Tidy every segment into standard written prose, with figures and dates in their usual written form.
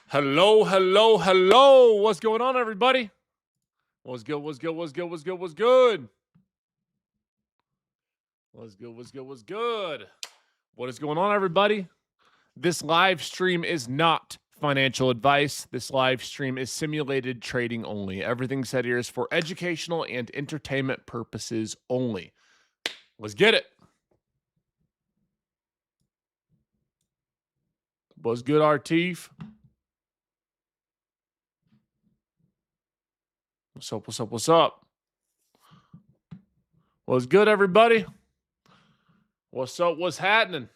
Hello, hello, hello. What's going on, everybody? What's good? What's good? What's good? What's good? What's good? What's good? What's good? What's good? What is going on, everybody? This live stream is not financial advice. This live stream is simulated trading only. Everything said here is for educational and entertainment purposes only. Let's get it. What's good, Artif? What's up? What's up? What's up? What's good, everybody? What's up? What's happening?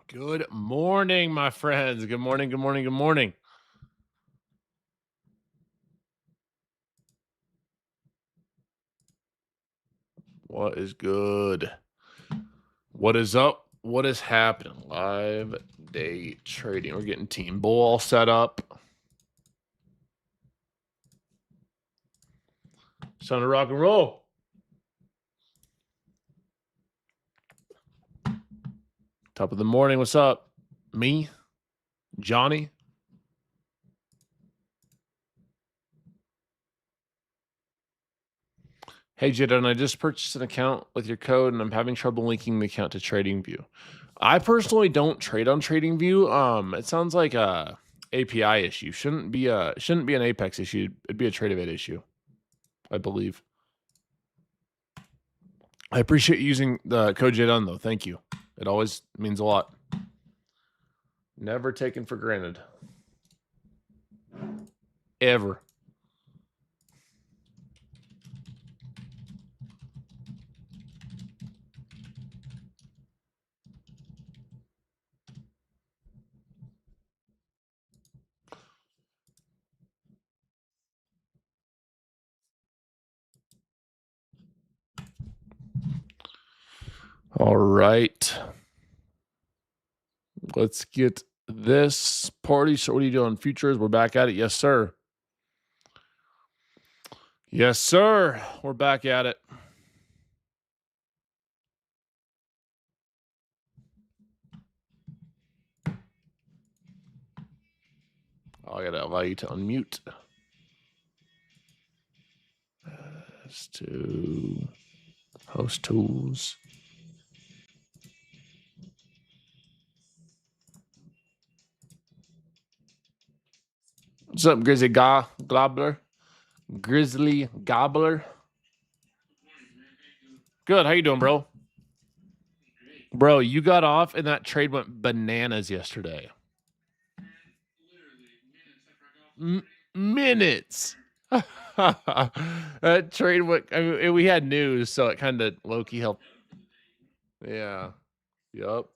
Good morning, my friends. Good morning. Good morning. Good morning. What is good? What is up? What is happening? Live day trading. We're getting Team Bull all set up. It's time to rock and roll. Top of the morning. What's up? Me? Johnny? Hey, Jdun, I just purchased an account with your code and I'm having trouble linking the account to TradingView. I personally don't trade on TradingView. It sounds like a API issue. Shouldn't be an Apex issue. It'd be a TradeAvate issue, I believe. I appreciate using the code Jdun though. Thank you. It always means a lot. Never taken for granted. Ever. All right. Let's get this party. So what are you doing? Futures, we're back at it. Yes, sir. Yes, sir. We're back at it. Oh, I gotta allow you to unmute. As to host tools. What's up, Grizzly Gobbler? Grizzly Gobbler. Good. How you doing, bro? Bro, you got off and that trade went bananas yesterday. Minutes. That trade went. I mean, we had news, so it kind of low-key helped. Yeah. Yup.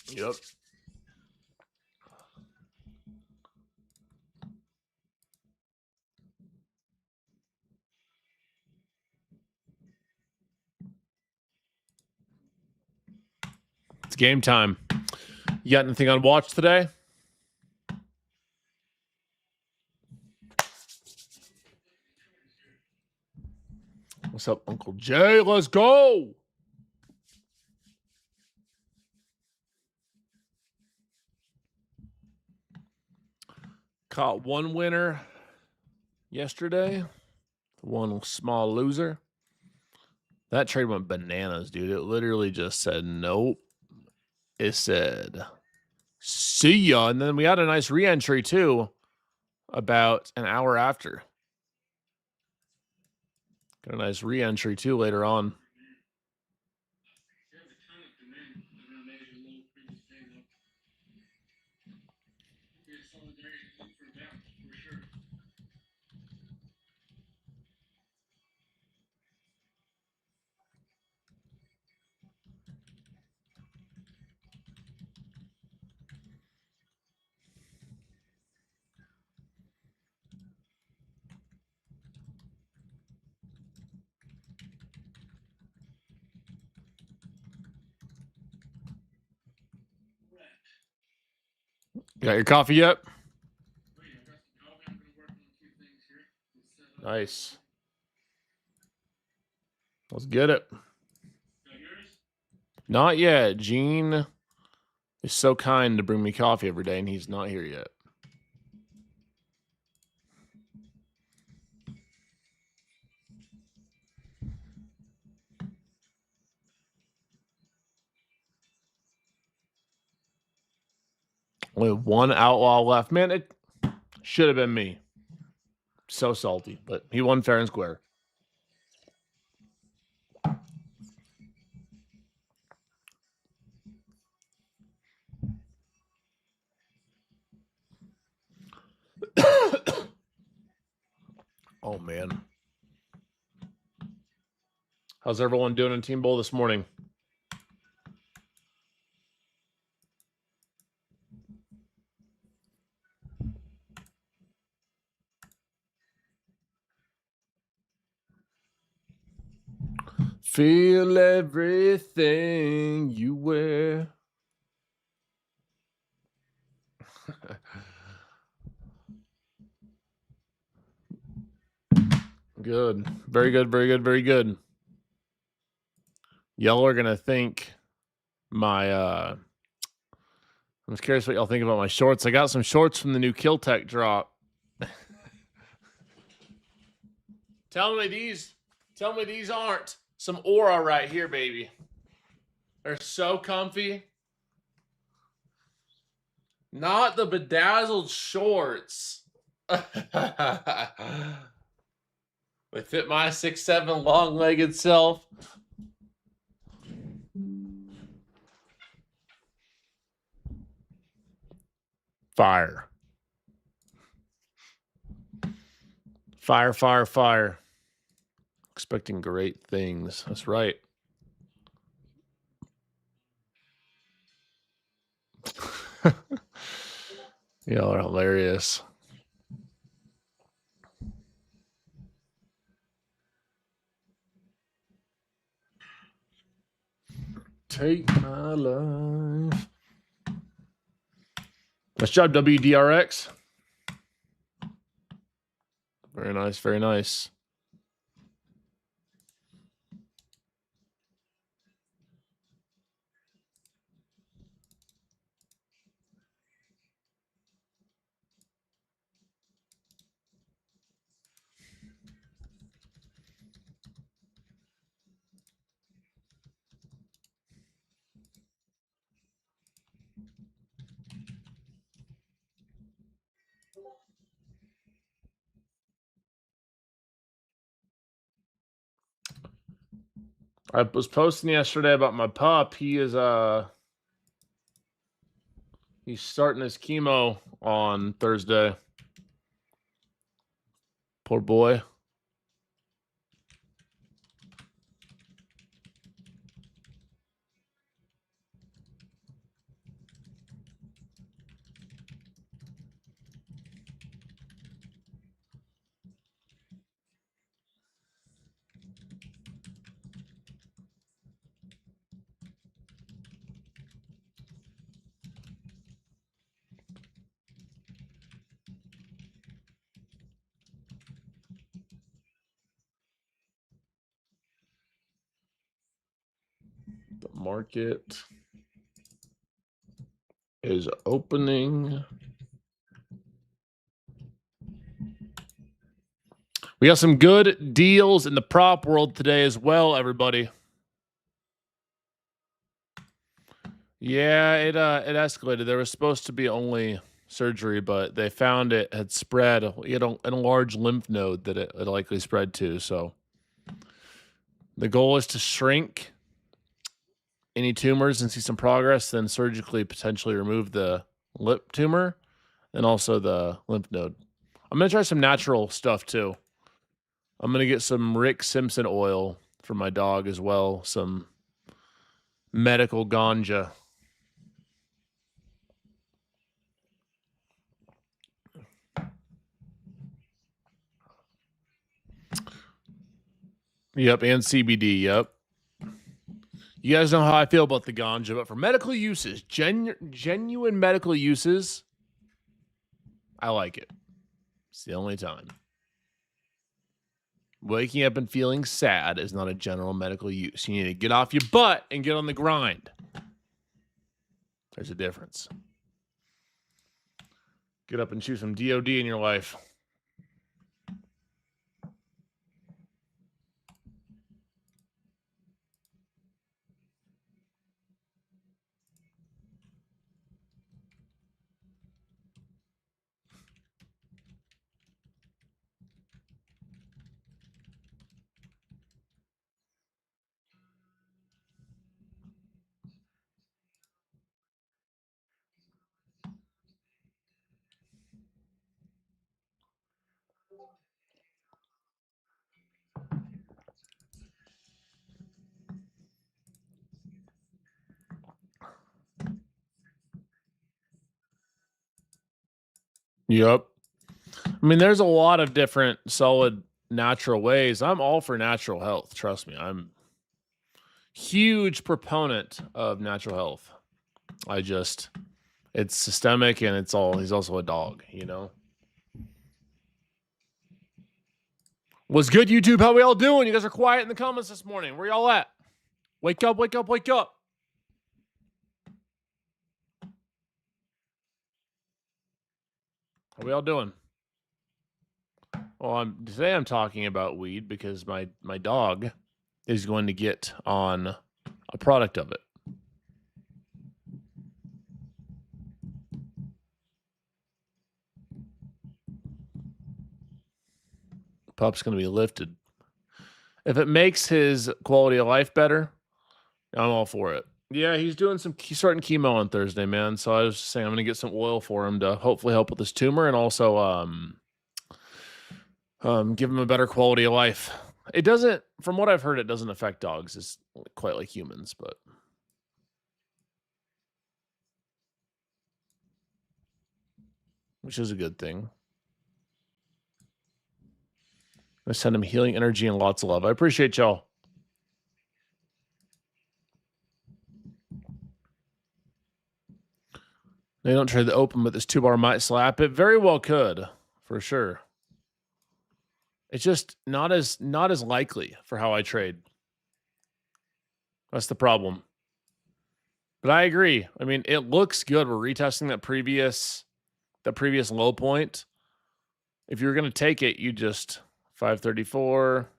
Yep. It's game time. You got anything on watch today? What's up, Uncle Jay? Let's go. Caught one winner yesterday, one small loser. That trade went bananas, dude. It literally just said nope. It said see ya. And then we had a nice re-entry too about an hour after. Got a nice re-entry too later on. Got your coffee yet? Nice. Let's get it. Not yet. Gene is so kind to bring me coffee every day, and he's not here yet. Only one outlaw left. Man, it should have been me. So salty, but he won fair and square. Oh, man. How's everyone doing in Team Bowl this morning? Feel everything you wear. Good. Very good, very good, very good. Y'all are going to think my... I'm just curious what y'all think about my shorts. I got some shorts from the new Kill Tech drop. Tell me these aren't some aura right here, baby. They're so comfy. Not the bedazzled shorts. They fit my 6'7" long-legged self. Fire. Fire, fire, fire. Expecting great things. That's right. Y'all are hilarious. Take my life. Nice job, WDRX. Very nice, very nice. I was posting yesterday about my pup. He is he's starting his chemo on Thursday. Poor boy. The market is opening. We got some good deals in the prop world today as well, everybody. Yeah, it escalated. There was supposed to be only surgery, but they found it had spread in a large lymph node that it likely spread to. So the goal is to shrink any tumors and see some progress, then surgically potentially remove the lip tumor and also the lymph node. I'm going to try some natural stuff too. I'm going to get some Rick Simpson oil for my dog as well. Some medical ganja. Yep, and CBD, yep. You guys know how I feel about the ganja, but for medical uses, genuine medical uses, I like it. It's the only time. Waking up and feeling sad is not a general medical use. You need to get off your butt and get on the grind. There's a difference. Get up and choose some DOD in your life. Yep. I mean, there's a lot of different solid natural ways. I'm all for natural health. Trust me. I'm huge proponent of natural health. It's systemic and he's also a dog, you know? What's good, YouTube? How we all doing? You guys are quiet in the comments this morning. Where y'all at? Wake up, wake up, wake up. How we all doing? Well, today I'm talking about weed because my dog is going to get on a product of it. Pup's going to be lifted. If it makes his quality of life better, I'm all for it. Yeah, he's starting chemo on Thursday, man. So I was just saying I'm going to get some oil for him to hopefully help with his tumor and also give him a better quality of life. It doesn't, from what I've heard, it doesn't affect dogs. It's quite like humans, but which is a good thing. I send him healing energy and lots of love. I appreciate y'all. They don't trade the open, but this 2-bar might slap. It very well could, for sure. It's just not as likely for how I trade. That's the problem. But I agree. I mean, it looks good. We're retesting that previous low point. If you're going to take it, you just 534.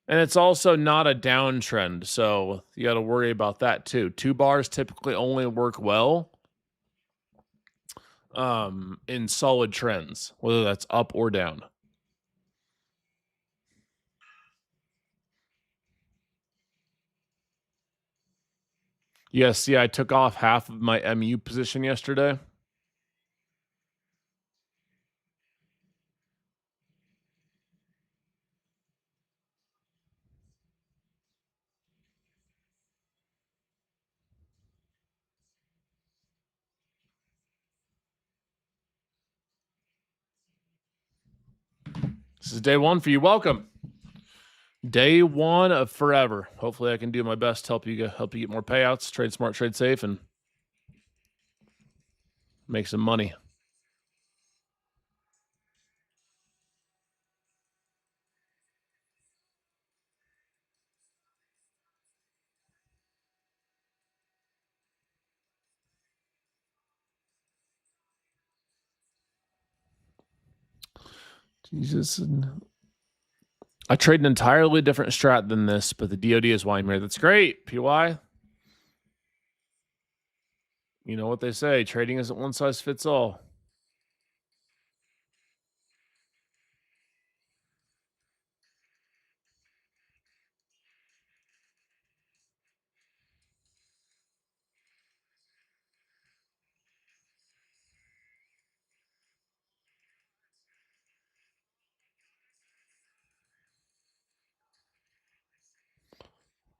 And it's also not a downtrend, so you got to worry about that too. 2 bars typically only work well in solid trends, whether that's up or down. Yes, see, I took off half of my MU position yesterday. This is day 1 for you. Welcome. Day 1 of forever. Hopefully I can do my best to help you get more payouts, trade smart, trade safe, and make some money. Jesus. I trade an entirely different strat than this, but the DOD is why I'm here. That's great, PY. You know what they say, trading isn't one size fits all.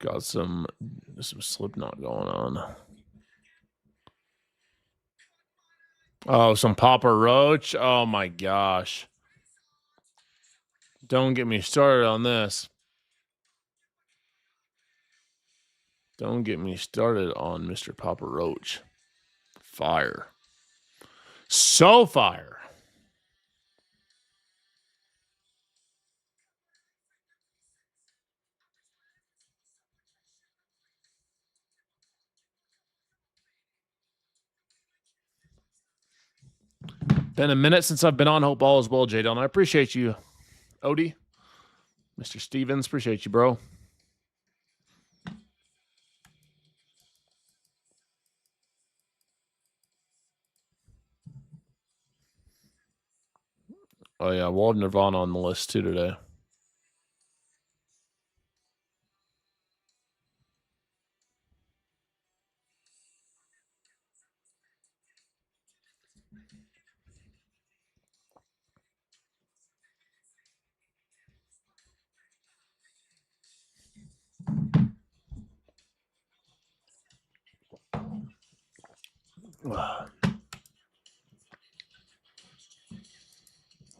Got some Slipknot going on. Oh, some Papa Roach. Oh my gosh. Don't get me started on this. Don't get me started on Mr. Papa Roach. Fire. So fire. Been a minute since I've been on. Hope all is well, Jdun. I appreciate you, Odie. Mr. Stevens, appreciate you, bro. Oh, yeah, Wald Nirvana on the list, too, today.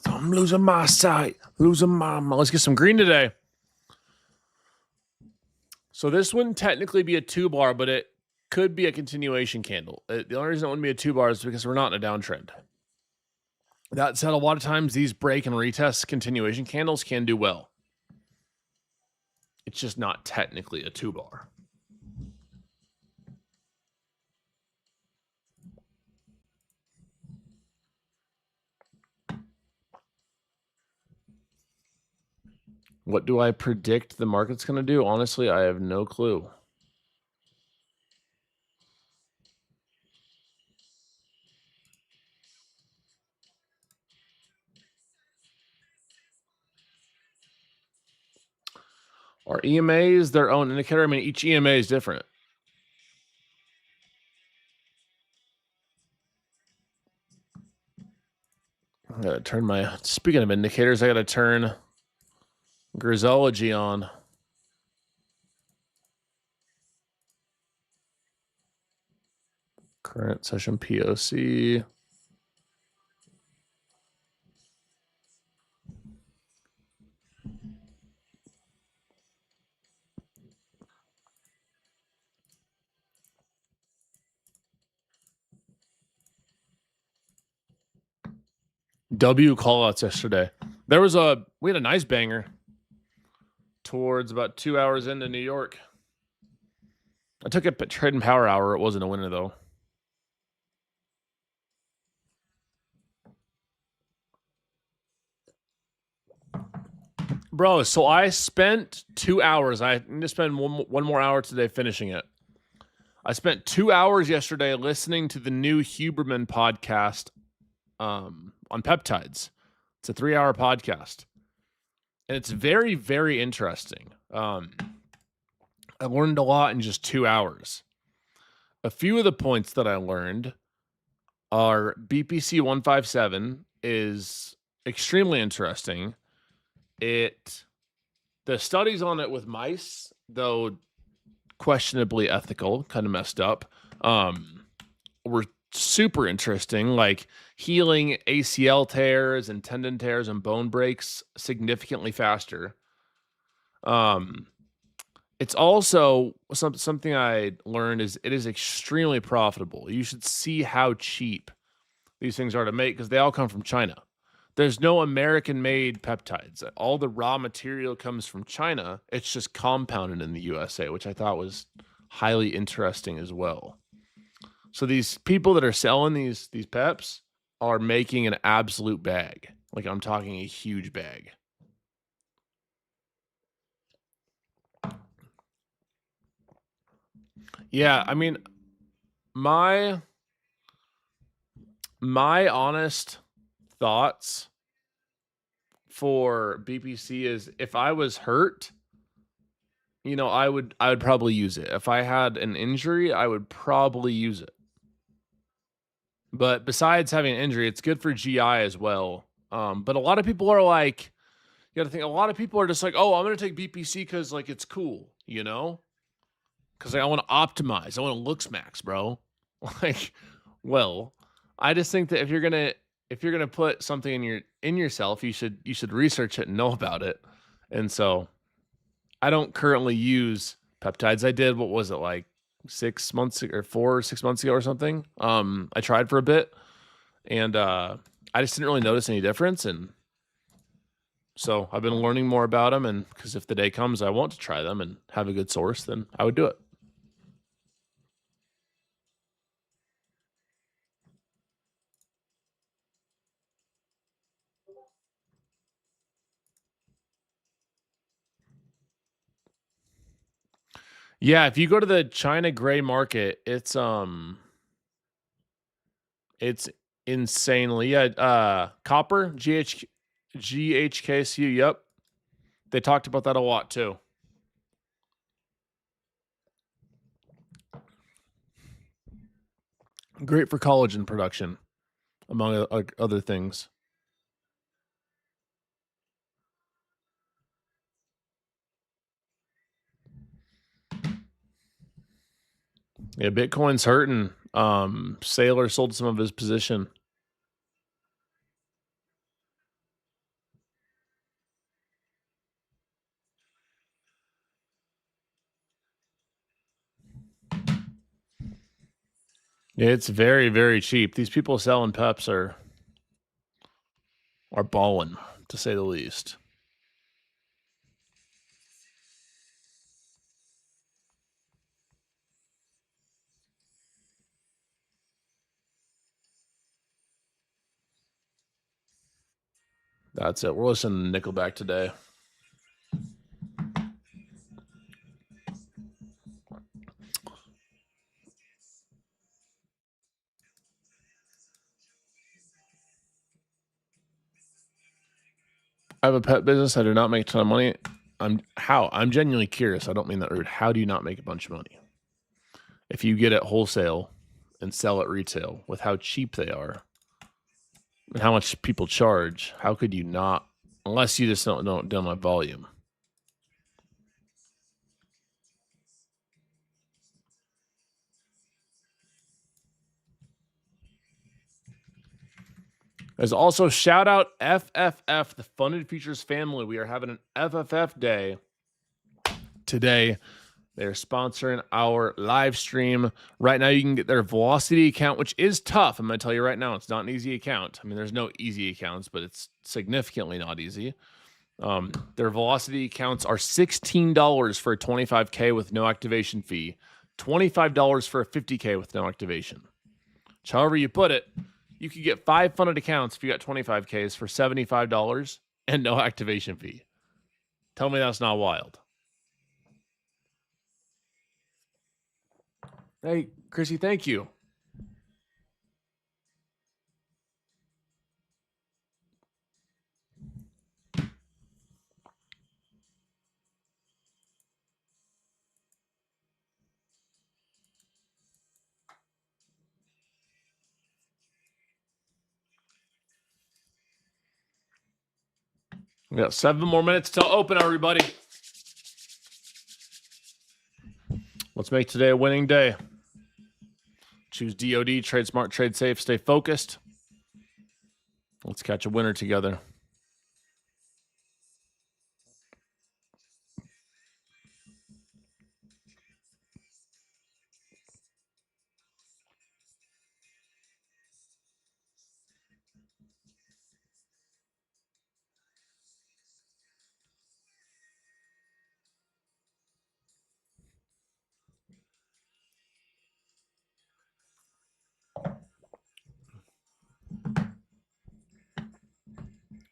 I'm losing my sight. Losing my... Let's get some green today. So this wouldn't technically be a 2-bar, but it could be a continuation candle. The only reason it wouldn't be a 2-bar is because we're not in a downtrend. That said, a lot of times these break and retest continuation candles can do well. It's just not technically a 2-bar. What do I predict the market's going to do? Honestly, I have no clue. Are EMAs their own indicator? I mean, each EMA is different. I gotta turn my... Speaking of indicators, I gotta turn Grisology on. Current session POC. W callouts yesterday. We had a nice banger towards about 2 hours into New York. I took it at Trade and Power Hour. It wasn't a winner though. Bro, so I spent 2 hours. I need to spend one more hour today finishing it. I spent 2 hours yesterday listening to the new Huberman podcast on peptides. It's a 3-hour podcast. And it's very, very interesting. I learned a lot in just 2 hours. A few of the points that I learned are BPC 157 is extremely interesting. The studies on it with mice, though questionably ethical, kind of messed up, were super interesting, like healing ACL tears and tendon tears and bone breaks significantly faster. It's also something I learned is it is extremely profitable. You should see how cheap these things are to make because they all come from China. There's no American-made peptides. All the raw material comes from China. It's just compounded in the USA, which I thought was highly interesting as well. So these people that are selling these peps are making an absolute bag. Like I'm talking a huge bag. Yeah, I mean, my honest thoughts for BPC is if I was hurt, I would probably use it. If I had an injury, I would probably use it. But besides having an injury, it's good for GI as well. But a lot of people are like, you got to think, a lot of people are just like, oh, I'm going to take BPC because like it's cool, because like, I want to optimize. I want to looks max, bro. Like, well, I just think that if you're gonna put something in yourself, you should research it and know about it. And so, I don't currently use peptides. I did. What was it, like 6 months or 4 or 6 months ago or something? I tried for a bit, and I just didn't really notice any difference. And so I've been learning more about them, and because if the day comes I want to try them and have a good source, then I would do it. Yeah, if you go to the China gray market, it's insanely, yeah, copper, GHKSU, yep. They talked about that a lot too. Great for collagen production, among other things. Yeah, Bitcoin's hurting. Saylor sold some of his position. It's very, very cheap. These people selling peps are balling, to say the least. That's it. We're listening to Nickelback today. I have a pet business. I do not make a ton of money. I'm genuinely curious. I don't mean that rude. How do you not make a bunch of money? If you get it wholesale and sell at retail with how cheap they are and how much people charge, how could you not, unless you just don't have volume? There's also shout out FFF, the Funded Futures family. We are having an FFF day today. They're sponsoring our live stream. Right now, you can get their Velocity account, which is tough. I'm going to tell you right now, it's not an easy account. I mean, there's no easy accounts, but it's significantly not easy. Their Velocity accounts are $16 for a 25K with no activation fee, $25 for a 50K with no activation. Which, however you put it, you could get 5 funded accounts if you got 25Ks for $75 and no activation fee. Tell me that's not wild. Hey, Chrissy, thank you. We got 7 more minutes till open, everybody. Let's make today a winning day. Choose DOD, trade smart, trade safe, stay focused. Let's catch a winner together.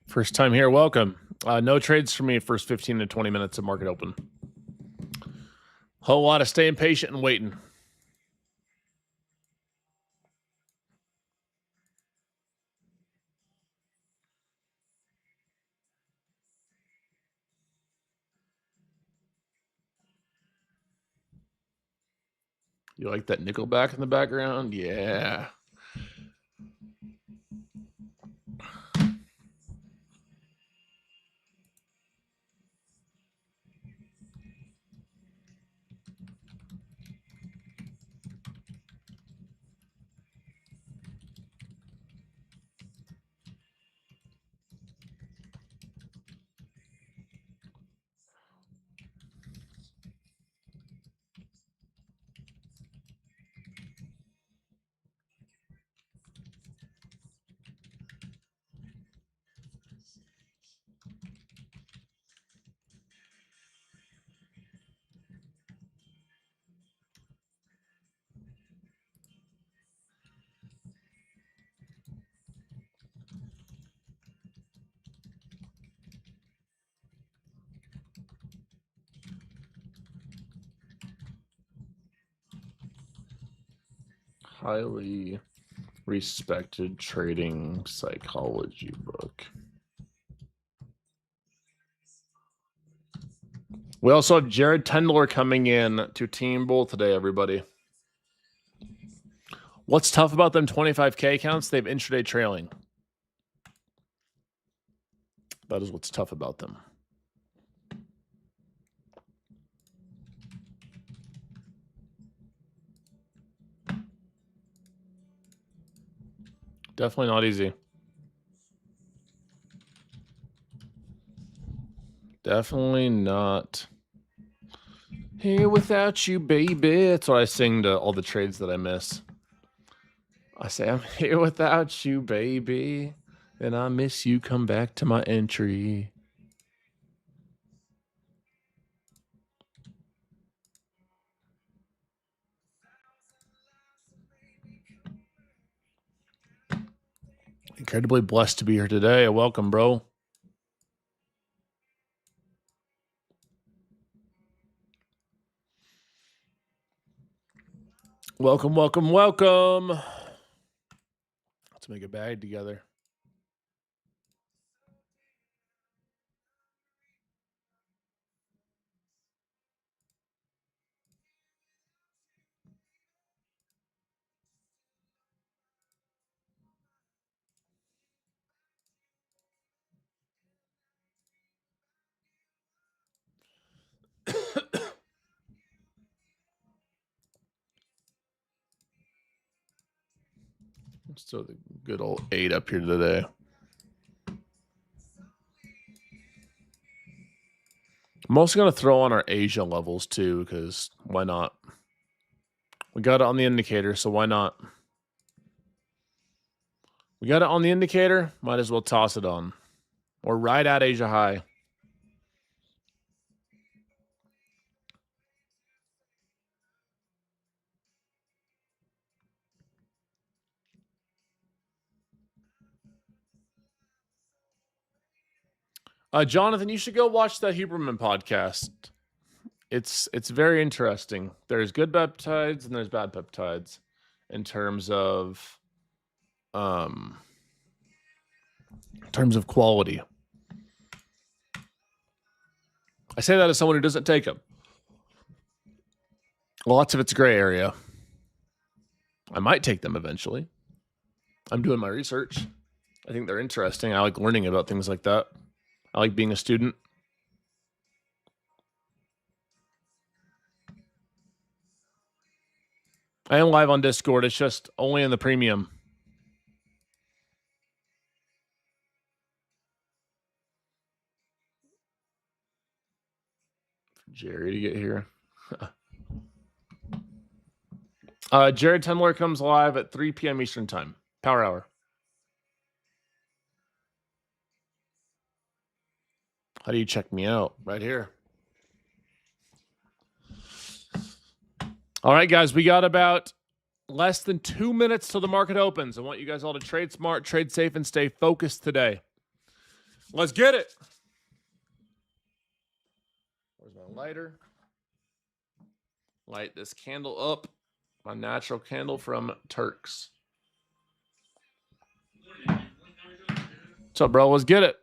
First time here, welcome. No trades for me first 15 to 20 minutes of market open. Whole lot of staying patient and waiting. You like that Nickelback in the background? Yeah. highly respected trading psychology book. We also have Jared Tendler coming in to Team Bull today, everybody. What's tough about them 25K accounts? They have intraday trailing. That is what's tough about them. Definitely not easy. Definitely not. Here without you, baby. That's what I sing to all the trades that I miss. I say, I'm here without you, baby. And I miss you. Come back to my entry. Incredibly blessed to be here today. Welcome, bro. Welcome, welcome, welcome. Let's make a bag together. So the good old 8 up here today. I'm also going to throw on our Asia levels too, because why not? We got it on the indicator, so why not? We got it on the indicator, might as well toss it on. Or right at Asia high. Jonathan, you should go watch that Huberman podcast. It's very interesting. There's good peptides and there's bad peptides in terms of quality. I say that as someone who doesn't take them. Lots of it's gray area. I might take them eventually. I'm doing my research. I think they're interesting. I like learning about things like that. I like being a student. I am live on Discord. It's just only in the premium. For Jerry to get here. Jared Tendler comes live at 3 p.m. Eastern Time. Power Hour. How do you check me out? Right here. All right, guys. We got about less than 2 minutes till the market opens. I want you guys all to trade smart, trade safe, and stay focused today. Let's get it. Where's my lighter? Light this candle up. My natural candle from Turks. What's up, bro? Let's get it.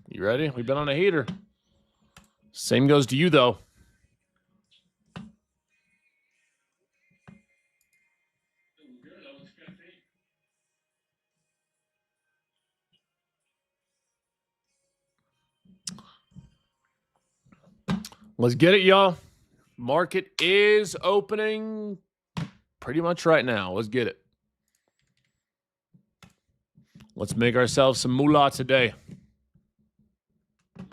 You ready? We've been on a heater. Same goes to you, though. Let's get it, y'all. Market is opening pretty much right now. Let's get it. Let's make ourselves some moolah today. That's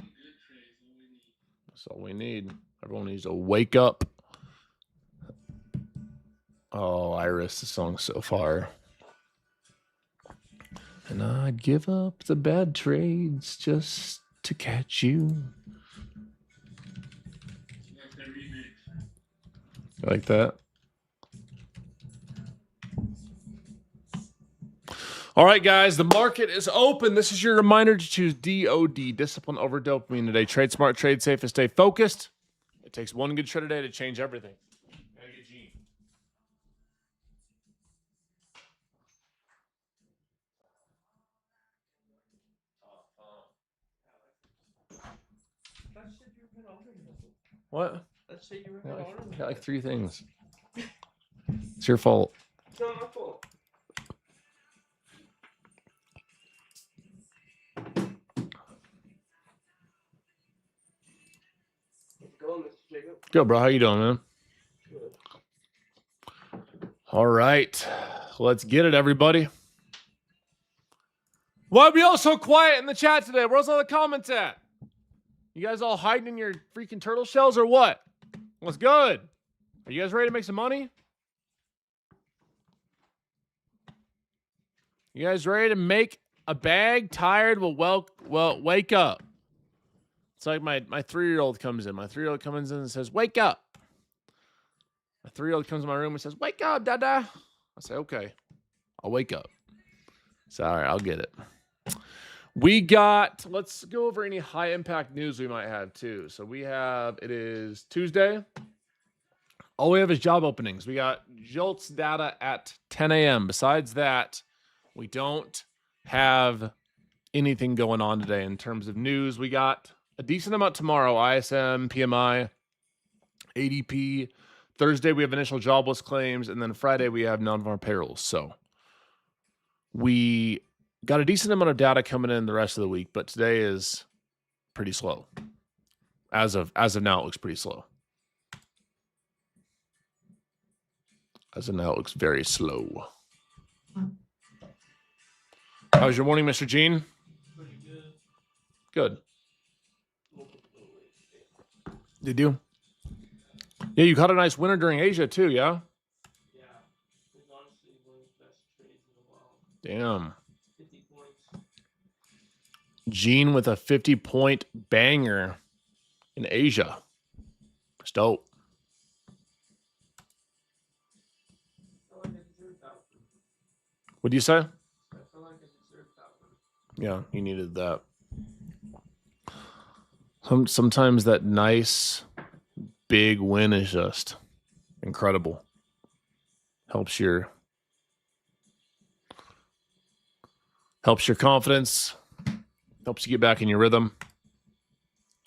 all we need. Everyone needs to wake up. Oh, Iris, the song so far. And I'd give up the bad trades just to catch you. You like that? All right, guys, the market is open. This is your reminder to choose DOD, discipline over dopamine today. Trade smart, trade safe, and stay focused. It takes one good trade a day to change everything. Gotta get Gene. What? I got like 3 things. It's your fault. It's not my fault. How's it going, Mr. Jacob? Good, bro. How you doing, man? Good. All right. Let's get it, everybody. Why are we all so quiet in the chat today? Where's all the comments at? You guys all hiding in your freaking turtle shells or what? What's good? Are you guys ready to make some money? You guys ready to make a bag? Tired? Well, wake up. It's like my 3-year-old comes in. My 3-year-old comes in and says, wake up. My 3-year-old comes in my room and says, wake up, dada. I say, okay, I'll wake up. Sorry, I'll get it. Let's go over any high impact news we might have too. So it is Tuesday. All we have is job openings. We got JOLTS data at 10 a.m. Besides that, we don't have anything going on today in terms of news. We got a decent amount tomorrow, ISM, PMI, ADP. Thursday, we have initial jobless claims. And then Friday, we have non-farm payrolls. So we got a decent amount of data coming in the rest of the week, but today is pretty slow. As of now, it looks pretty slow. As of now, it looks very slow. How was your morning, Mr. Gene? Pretty good. Good. Did you? Yeah, you caught a nice winner during Asia too, yeah? Yeah. It was honestly one of the best trades in a while. Damn. 50 points. Gene with a 50-point banger in Asia. It's dope. I felt like I deserved that one. What do you say? I felt like I deserved that one. Yeah, you needed that. Sometimes that nice big win is just incredible. Helps your confidence. Helps you get back in your rhythm.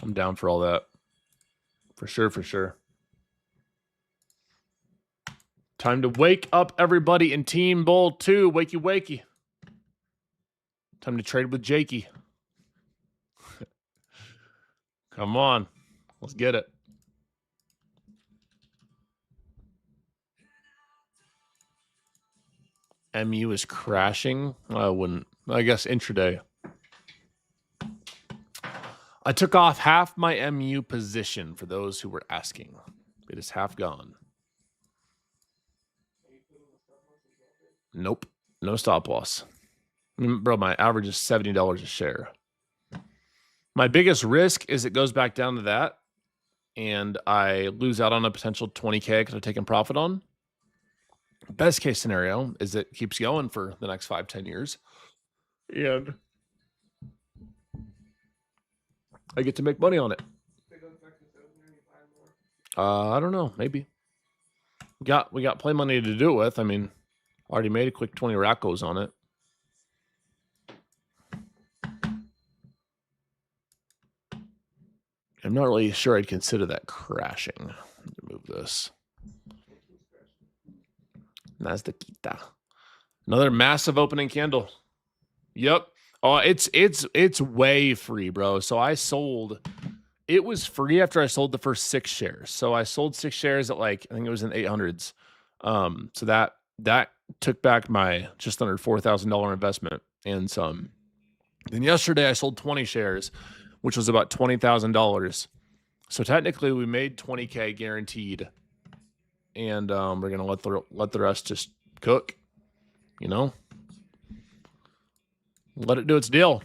I'm down for all that. For sure, for sure. Time to wake up, everybody, in Team Bowl 2. Wakey, wakey. Time to trade with Jakey. Come on. Let's get it. MU is crashing. I wouldn't. I guess intraday. I took off half my MU position for those who were asking. It is half gone. Nope. No stop loss. I mean, bro, my average is $70 a share. My biggest risk is it goes back down to that and I lose out on a potential 20K because I've taken profit on. Best case scenario is it keeps going for the next 5-10 years. And I get to make money on it. I don't know. Maybe. We got plenty of money to do it with. I mean, already made a quick 20 rackos on it. I'm not really sure I'd consider that crashing. Let me move this. Nasdaqita. Another massive opening candle. Yep. Oh, it's way free, bro. So I sold. It was free after I sold the first 6 shares. So I sold 6 shares at like, I think it was in 800s. So that took back my just under $4,000 investment and some. Then yesterday I sold 20 shares, which was about $20,000. So technically we made 20K guaranteed. And we're gonna let the rest just cook, you know. Let it do its deal.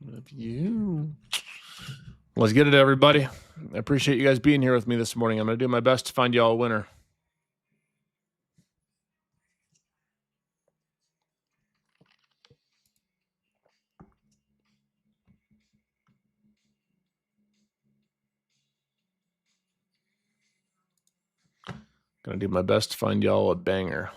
Love you. Let's get it, everybody. I appreciate you guys being here with me this morning. I'm going to do my best to find y'all a winner. Going to do my best to find y'all a banger.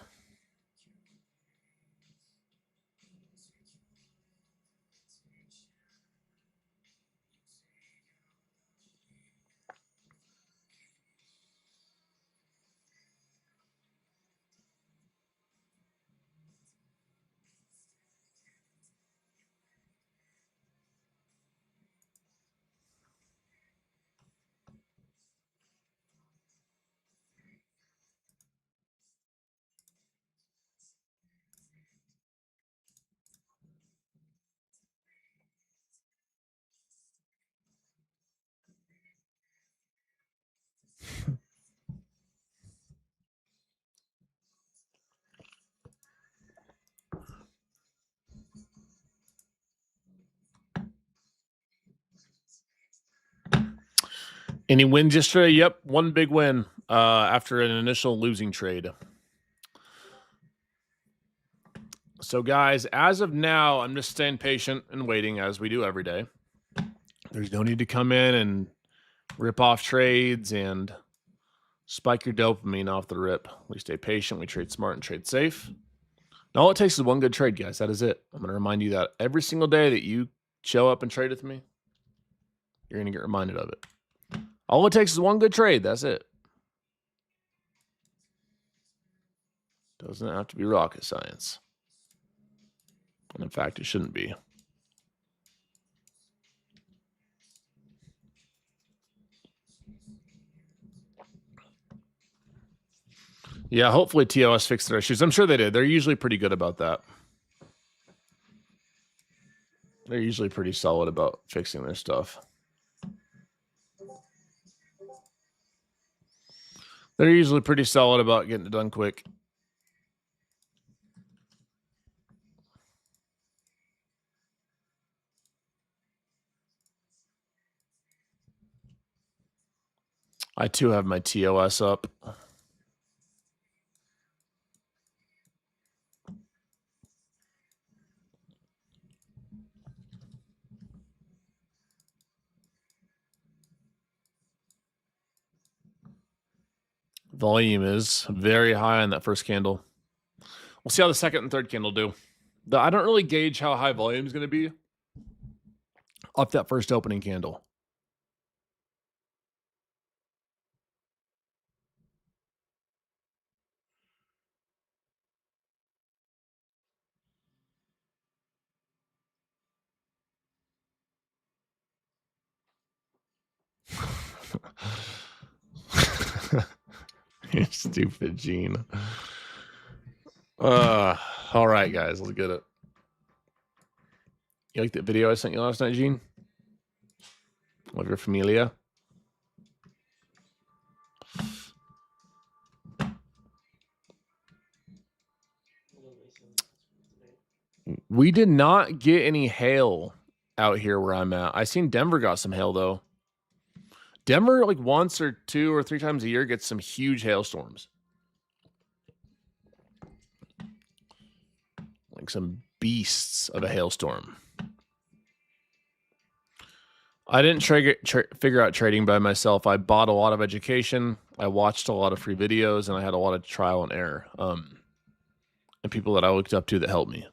Any wins yesterday? Yep, one big win after an initial losing trade. So, guys, as of now, I'm just staying patient and waiting as we do every day. There's no need to come in and rip off trades and spike your dopamine off the rip. We stay patient, we trade smart and trade safe. And all it takes is one good trade, guys. That is it. I'm going to remind you that every single day that you show up and trade with me, you're going to get reminded of it. All it takes is one good trade. That's it. Doesn't have to be rocket science. And in fact, it shouldn't be. Yeah, hopefully TOS fixed their issues. I'm sure they did. They're usually pretty good about that. They're usually pretty solid about fixing their stuff. They're usually pretty solid about getting it done quick. I too have my TOS up. Volume is very high on that first candle. We'll see how the second and third candle do. I don't really gauge how high volume is going to be up that first opening candle. You stupid Gene. All right, guys, let's get it. You like that video I sent you last night, Gene? Of your familia? We did not get any hail out here where I'm at. I seen Denver got some hail, though. Denver, like once or two or three times a year, gets some huge hailstorms. Like some beasts of a hailstorm. I didn't figure out trading by myself. I bought a lot of education. I watched a lot of free videos, and I had a lot of trial and error. And people that I looked up to that helped me.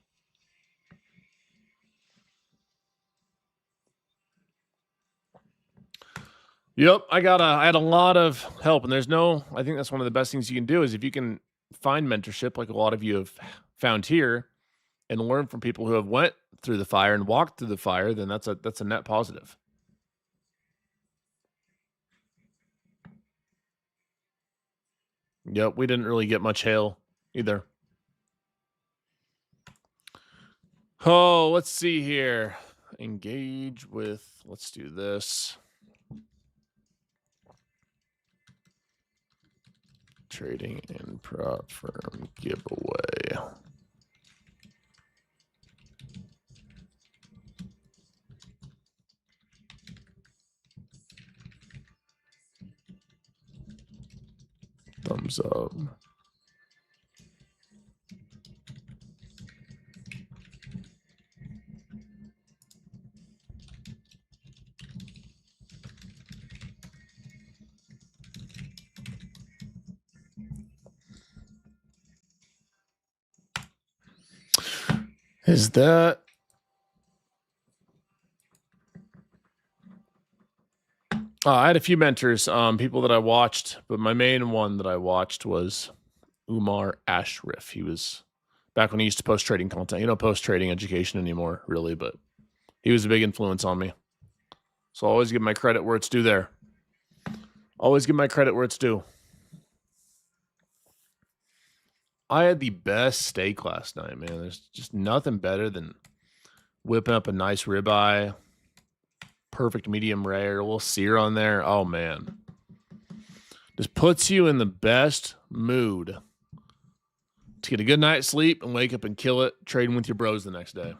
Yep, I had a lot of help, and I think that's one of the best things you can do is if you can find mentorship like a lot of you have found here and learn from people who have went through the fire and walked through the fire, then that's a net positive. Yep, we didn't really get much hail either. Oh, let's see here. Engage with, let's do this. Trading in prop firm giveaway. Thumbs up. Is that... I had a few mentors, people that I watched, but my main one that I watched was Umar Ashraf. He was back when he used to post trading content. You don't post trading education anymore, really, but he was a big influence on me. So I always give my credit where it's due there. Always give my credit where it's due. I had the best steak last night, man. There's just nothing better than whipping up a nice ribeye. Perfect medium rare, a little sear on there. Oh, man. Just puts you in the best mood to get a good night's sleep and wake up and kill it trading with your bros the next day.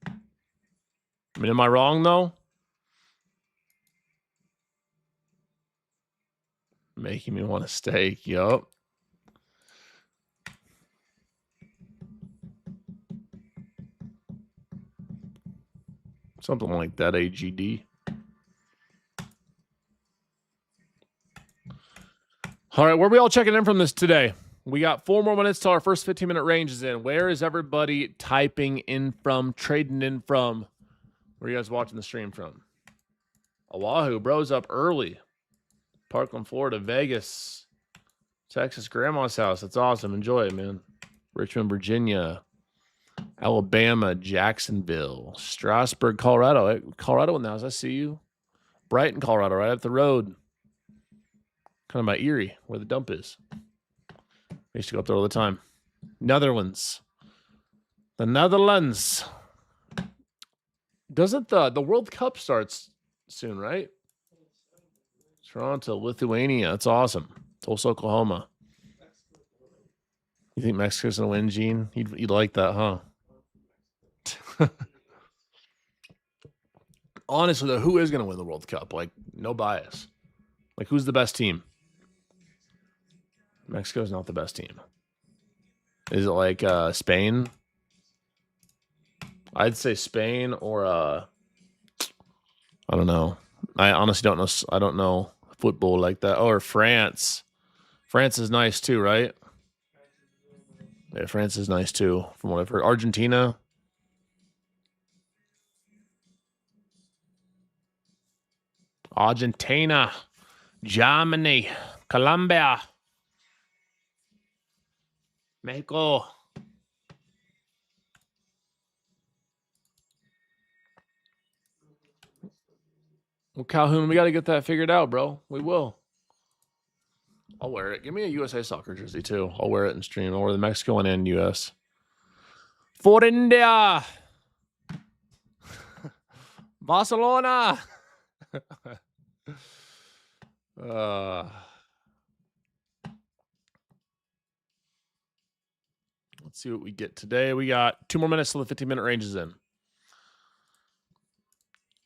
I mean, am I wrong, though? Making me want a steak. Yup. Something like that, AGD. All right, where are we all checking in from this today? We got 4 more minutes till our first 15-minute range is in. Where is everybody typing in from, trading in from? Where are you guys watching the stream from? Oahu, bro's up early. Parkland, Florida, Vegas, Texas, grandma's house. That's awesome. Enjoy it, man. Richmond, Virginia, Alabama, Jacksonville, Strasburg, Colorado. Colorado in the house. I see you. Brighton, Colorado, right up the road. Kind of by Erie, where the dump is. I used to go up there all the time. Netherlands. The Netherlands. Doesn't the World Cup starts soon, right? Toronto, Lithuania. That's awesome. Tulsa, Oklahoma. You think Mexico's going to win, Gene? You'd like that, huh? Honestly, though, who is going to win the World Cup? Like, no bias. Like, who's the best team? Mexico's not the best team. Is it like Spain? I'd say Spain or I don't know. I honestly don't know. I don't know football like that. Or France. France is nice too, right? Yeah, France is nice too, from what I've heard. Argentina. Argentina. Germany. Colombia. Mexico. Well, Calhoun, we got to get that figured out, bro. We will. I'll wear it. Give me a USA soccer jersey, too. I'll wear it and stream. I'll wear the Mexico one and US. For India. Barcelona. Let's see what we get today. We got 2 more minutes till the 15-minute range is in.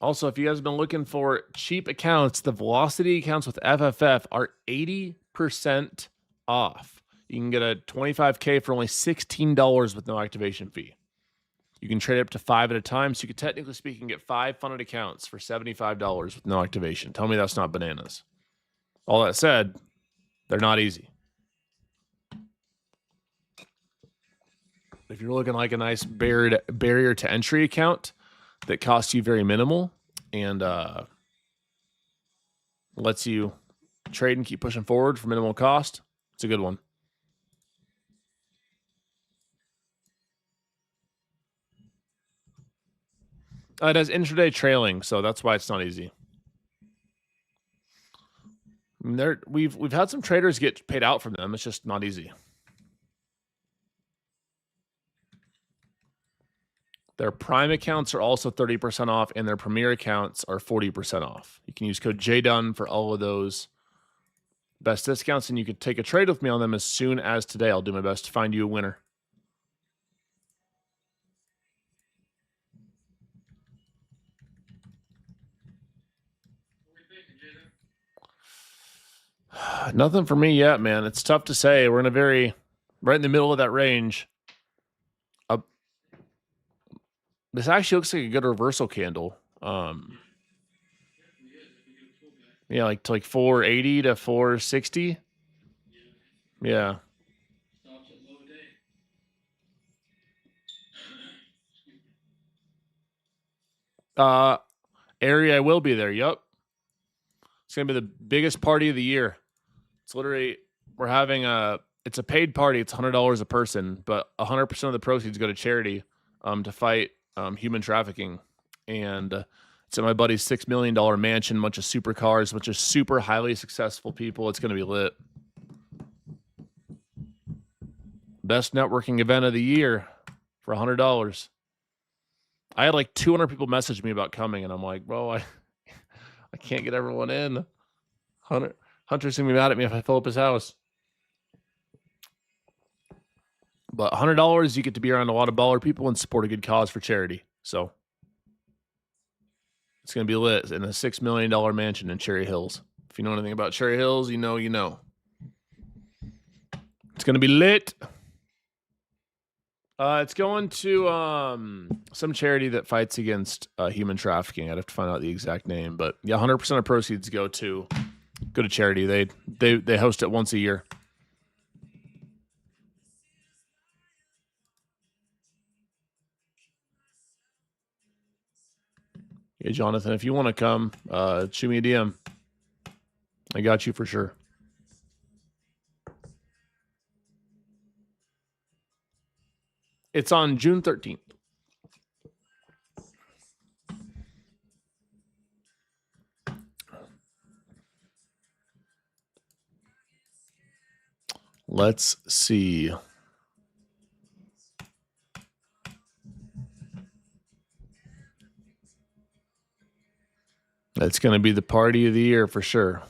Also, if you guys have been looking for cheap accounts, the Velocity accounts with FFF are 80% off. You can get a 25K for only $16 with no activation fee. You can trade up to 5 at a time, so you could technically speaking get 5 funded accounts for $75 with no activation. Tell me that's not bananas. All that said, they're not easy. If you're looking like a nice barrier to entry account that costs you very minimal and lets you trade and keep pushing forward for minimal cost, it's a good one. It has intraday trailing, so that's why it's not easy. I mean, we've had some traders get paid out from them. It's just not easy. Their Prime accounts are also 30% off, and their Premier accounts are 40% off. You can use code Jdun for all of those best discounts, and you can take a trade with me on them as soon as today. I'll do my best to find you a winner. Nothing for me yet, man. It's tough to say. We're in a right in the middle of that range. This actually looks like a good reversal candle. Yeah, like to like 480 to 460. Yeah. Area, I will be there. Yep. It's gonna be the biggest party of the year. It's literally we're having it's a paid party. It's $100 a person, but 100% of the proceeds go to charity to fight human trafficking. And it's at my buddy's $6 million mansion, bunch of supercars, bunch of super highly successful people. It's gonna be lit. Best networking event of the year for $100. I had like 200 people message me about coming, and I'm like, bro, I can't get everyone in. Hunter's gonna be mad at me if I fill up his house. But $100, you get to be around a lot of baller people and support a good cause for charity. So it's gonna be lit in a $6 million mansion in Cherry Hills. If you know anything about Cherry Hills, you know. It's gonna be lit. It's going to some charity that fights against human trafficking. I'd have to find out the exact name, but yeah, 100% of proceeds go to charity. They host it once a year. Yeah, Jonathan, if you want to come, shoot me a DM. I got you for sure. It's on June 13th. Let's see. That's going to be the party of the year for sure.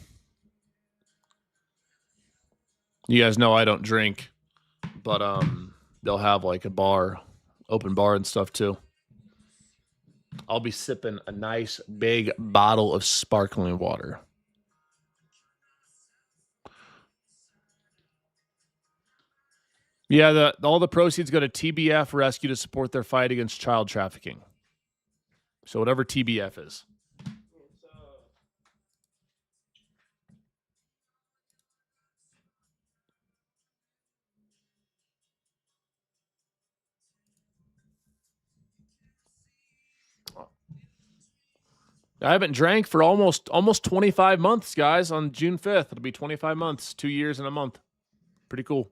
You guys know I don't drink, but they'll have like a bar, open bar and stuff too. I'll be sipping a nice big bottle of sparkling water. Yeah, all the proceeds go to TBF Rescue to support their fight against child trafficking. So whatever TBF is. I haven't drank for almost 25 months, guys. On June 5th, it'll be 25 months, 2 years and a month. Pretty cool.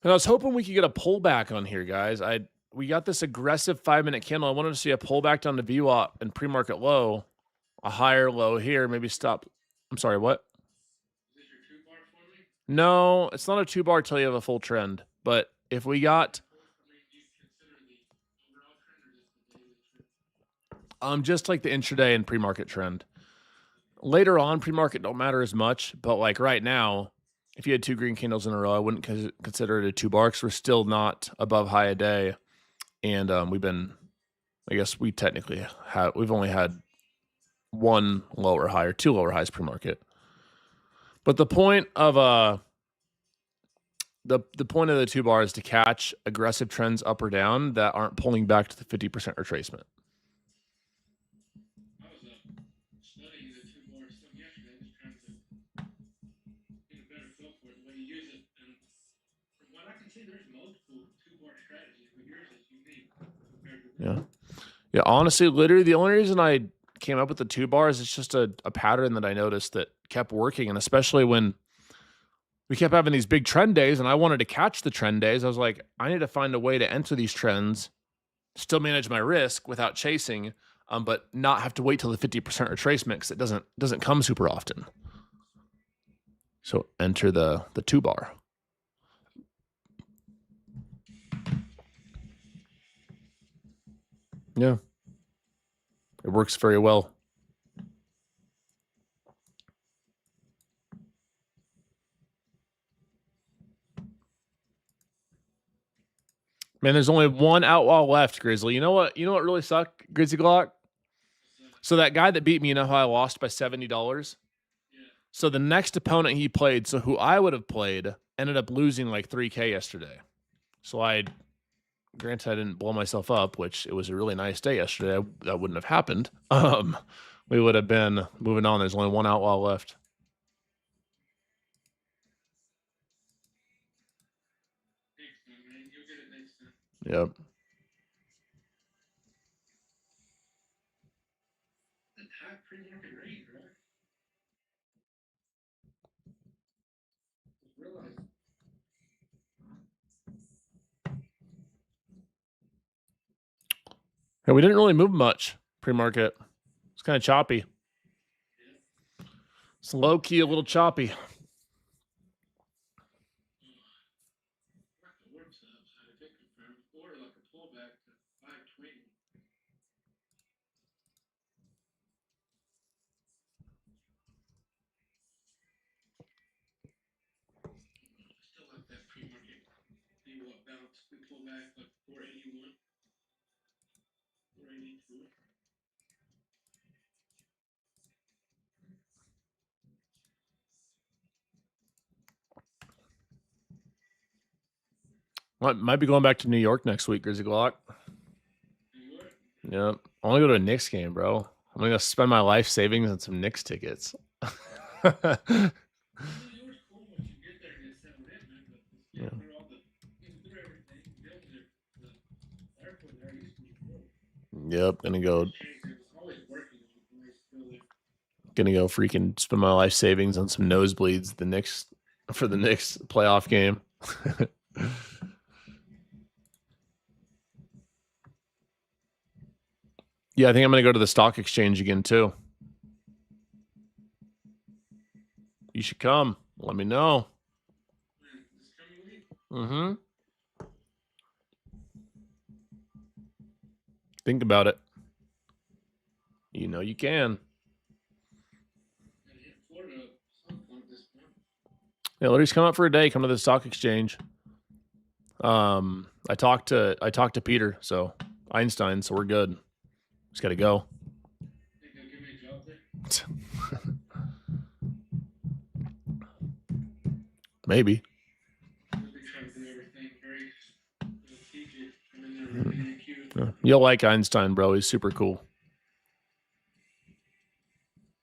And I was hoping we could get a pullback on here, guys. We got this aggressive 5-minute candle. I wanted to see a pullback down to VWAP and pre-market low, a higher low here, maybe stop. I'm sorry, what? Is this your 2-bar for me? No, it's not a 2-bar till you have a full trend. But if we got just like the intraday and pre-market trend. Later on, pre-market don't matter as much, but like right now, if you had 2 green candles in a row, I wouldn't consider it a 2-bar because we're still not above high a day. And I guess we technically we've only had 1 lower high or 2 lower highs pre-market. But the point of the point of the 2-bar is to catch aggressive trends up or down that aren't pulling back to the 50% retracement. Yeah. Honestly, literally, the only reason I came up with the 2-bar is it's just a pattern that I noticed that kept working, and especially when we kept having these big trend days, and I wanted to catch the trend days. I was like, I need to find a way to enter these trends, still manage my risk without chasing, but not have to wait till the 50% retracement because it doesn't come super often. So enter the 2-bar. Yeah. It works very well. Man, there's only one outlaw left, Grizzly. You know what really sucked, Grizzly Glock? So that guy that beat me, you know how I lost by $70? Yeah. So the next opponent he played, so who I would have played, ended up losing like 3K yesterday. So granted, I didn't blow myself up, which it was a really nice day yesterday. That wouldn't have happened. We would have been moving on. There's only one outlaw left. Yep. Hey, we didn't really move much pre-market. It's kind of choppy. It's low key, a little choppy. Might be going back to New York next week, Grizzly Glock. Yep. I want to go to a Knicks game, bro. I'm going to spend my life savings on some Knicks tickets. Yeah. Yep, gonna go freaking spend my life savings on some nosebleeds for the Knicks playoff game. Yeah, I think I'm gonna go to the stock exchange again too. You should come. Let me know. Mm-hmm. Think about it. You know you can. Yeah, Larry's come up for a day. Come to the stock exchange. I talked to Peter, so Einstein, so we're good. Just gotta go. Maybe. You'll like Einstein, bro. He's super cool.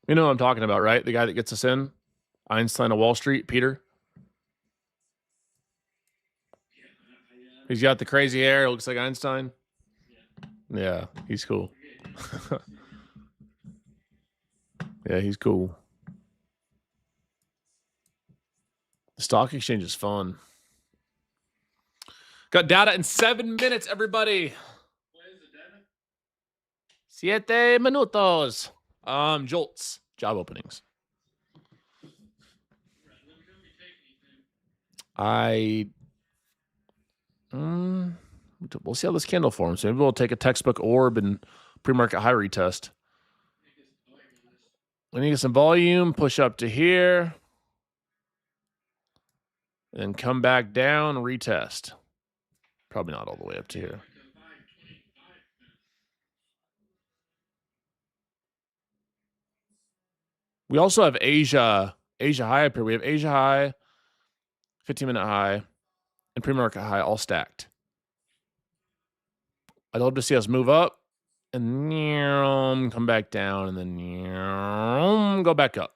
You know what I'm talking about, right? The guy that gets us in? Einstein of Wall Street, Peter. He's got the crazy hair. Looks like Einstein. Yeah, he's cool. Yeah, he's cool. The stock exchange is fun. Got data in 7 minutes, everybody. 7 minutos. Jolts. Job openings. We'll see how this candle forms. Maybe we'll take a textbook orb and pre-market high retest. We need to get some volume, push up to here, and then come back down, retest. Probably not all the way up to here. We also have Asia high up here. We have Asia high, 15-minute high, and pre-market high all stacked. I'd love to see us move up and come back down and then go back up.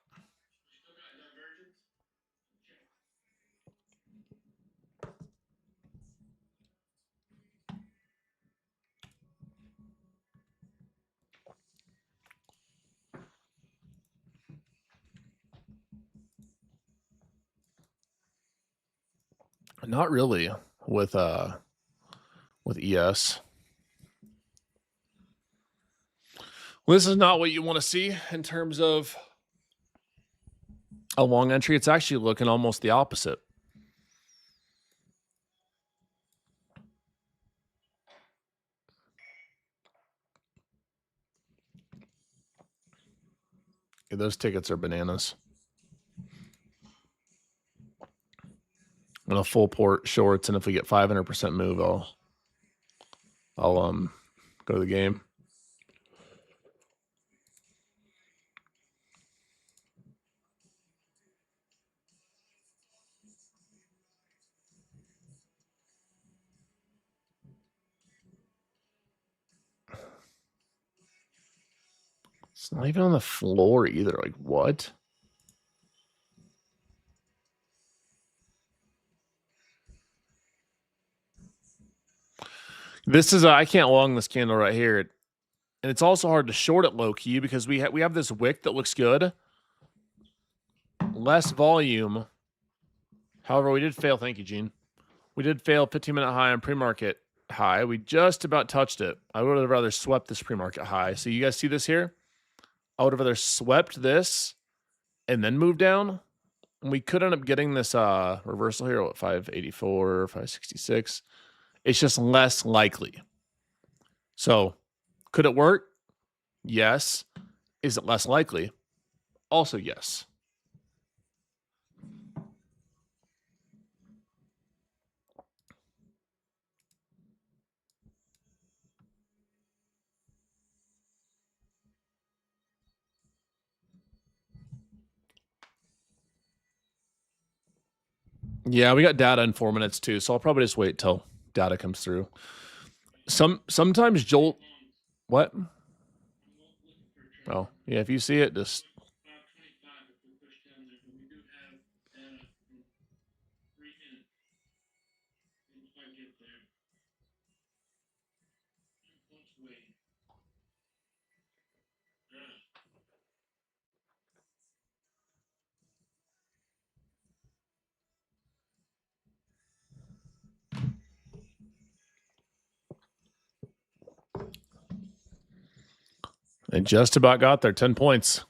Not really with ES. Well, this is not what you want to see in terms of a long entry. It's actually looking almost the opposite. Yeah, those tickets are bananas. And a full port shorts, and if we get 500% move, I'll go to the game. It's not even on the floor either. Like, what? This is I can't long this candle right here. And it's also hard to short it low key because we have this wick that looks good. Less volume. However, we did fail. Thank you, Gene. We did fail 15-minute high on pre-market high. We just about touched it. I would have rather swept this pre-market high. So you guys see this here? I would have rather swept this and then moved down. And we could end up getting this reversal here at 584, 566. It's just less likely. So could it work? Yes. Is it less likely? Also, yes. Yeah, we got data in 4 minutes too, so I'll probably just wait till data comes through. Sometimes Jolt. What? Oh, yeah. If you see it, just. They just about got there. 10 points.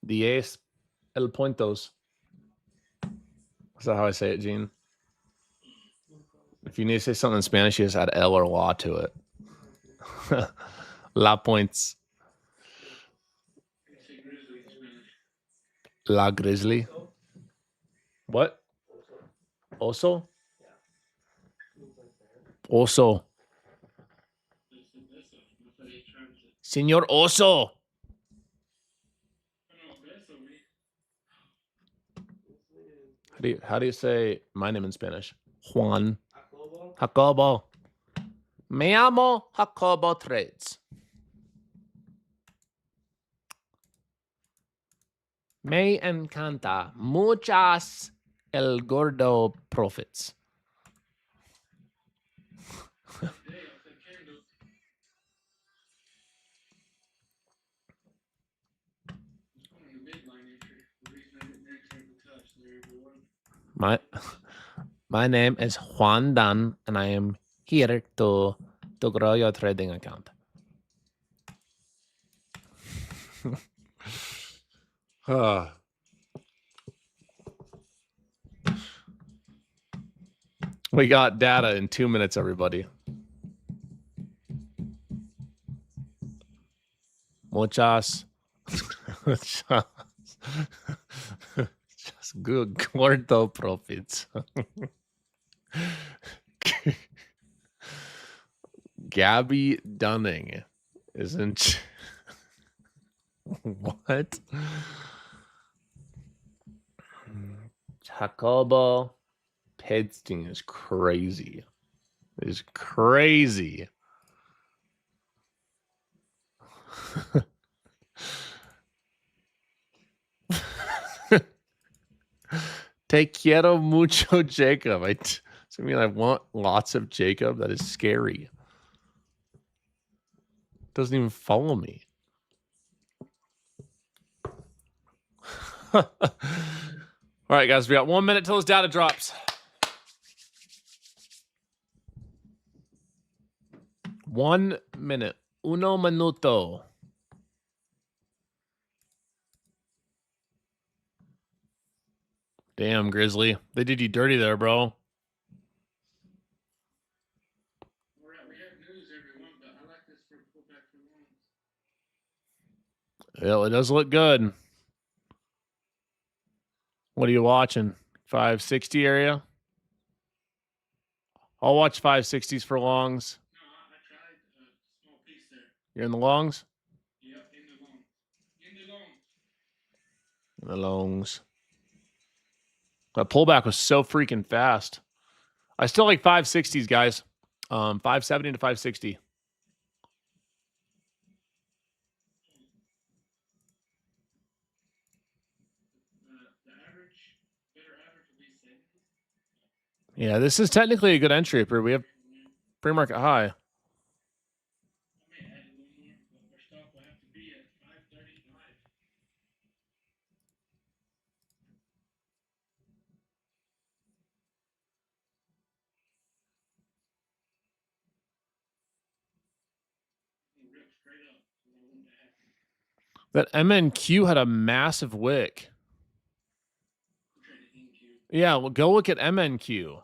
10 puntos. Is that how I say it, Gene? If you need to say something in Spanish, you just add L or La to it. La points. La Grizzly. What? Oso? Oso. Señor Oso. How do you say my name in Spanish? Juan. Jacobo. Me llamo Jacobo Trades. Me encanta muchas el gordo profits. My name is Juan Dan, and I am here to grow your trading account. We got data in 2 minutes, everybody. Muchas. Just good gordo profits. Gabby Dunning isn't. What? Jacobo Pedstein is crazy. Is crazy. Te quiero mucho, Jacob. I mean, I want lots of Jacob. That is scary. Doesn't even follow me. All right, guys, we got 1 minute till his data drops. 1 minute. Uno minuto. Damn, Grizzly. They did you dirty there, bro. We have news, everyone, but I like this for pullback for longs. Well, it does look good. What are you watching? 560 area? I'll watch 560s for longs. No, I tried a small piece there. You're in the longs? Yep, in the longs. In the longs. In the longs. That pullback was so freaking fast. I still like 560s, guys. 570 to 560. Yeah, this is technically a good entry up here. We have pre-market high. That MNQ had a massive wick. Yeah, well, go look at MNQ.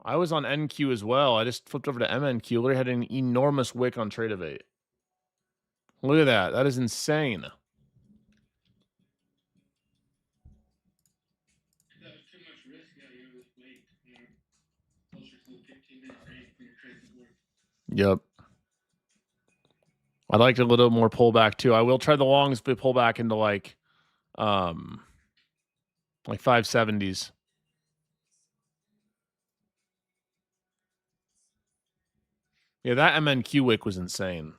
I was on NQ as well. I just flipped over to MNQ. Literally had an enormous wick on Trade-Evade. Look at that. That is insane. That was too much risk. Yeah, you always wait. Closer to the 15-minute range when you're trading the board. Yep. I'd like a little more pullback too. I will try the longs, but pull back into like 570s. Yeah, that MNQ wick was insane.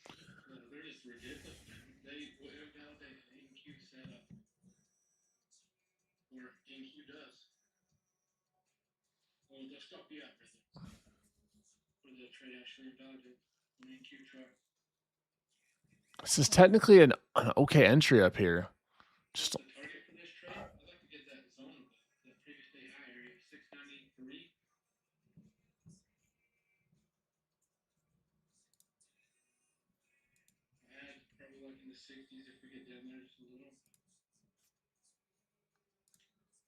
They're just ridiculous, man. They will invalidate an NQ setup. Or NQ does. Well, they'll stop you out, brother. Or the trade actually invalidated an NQ chart. This is technically an okay entry up here. Just the target for this trade? I'd like to get that zone, the previous day high area, 693. Add probably like in the 60s if we get down there just a little.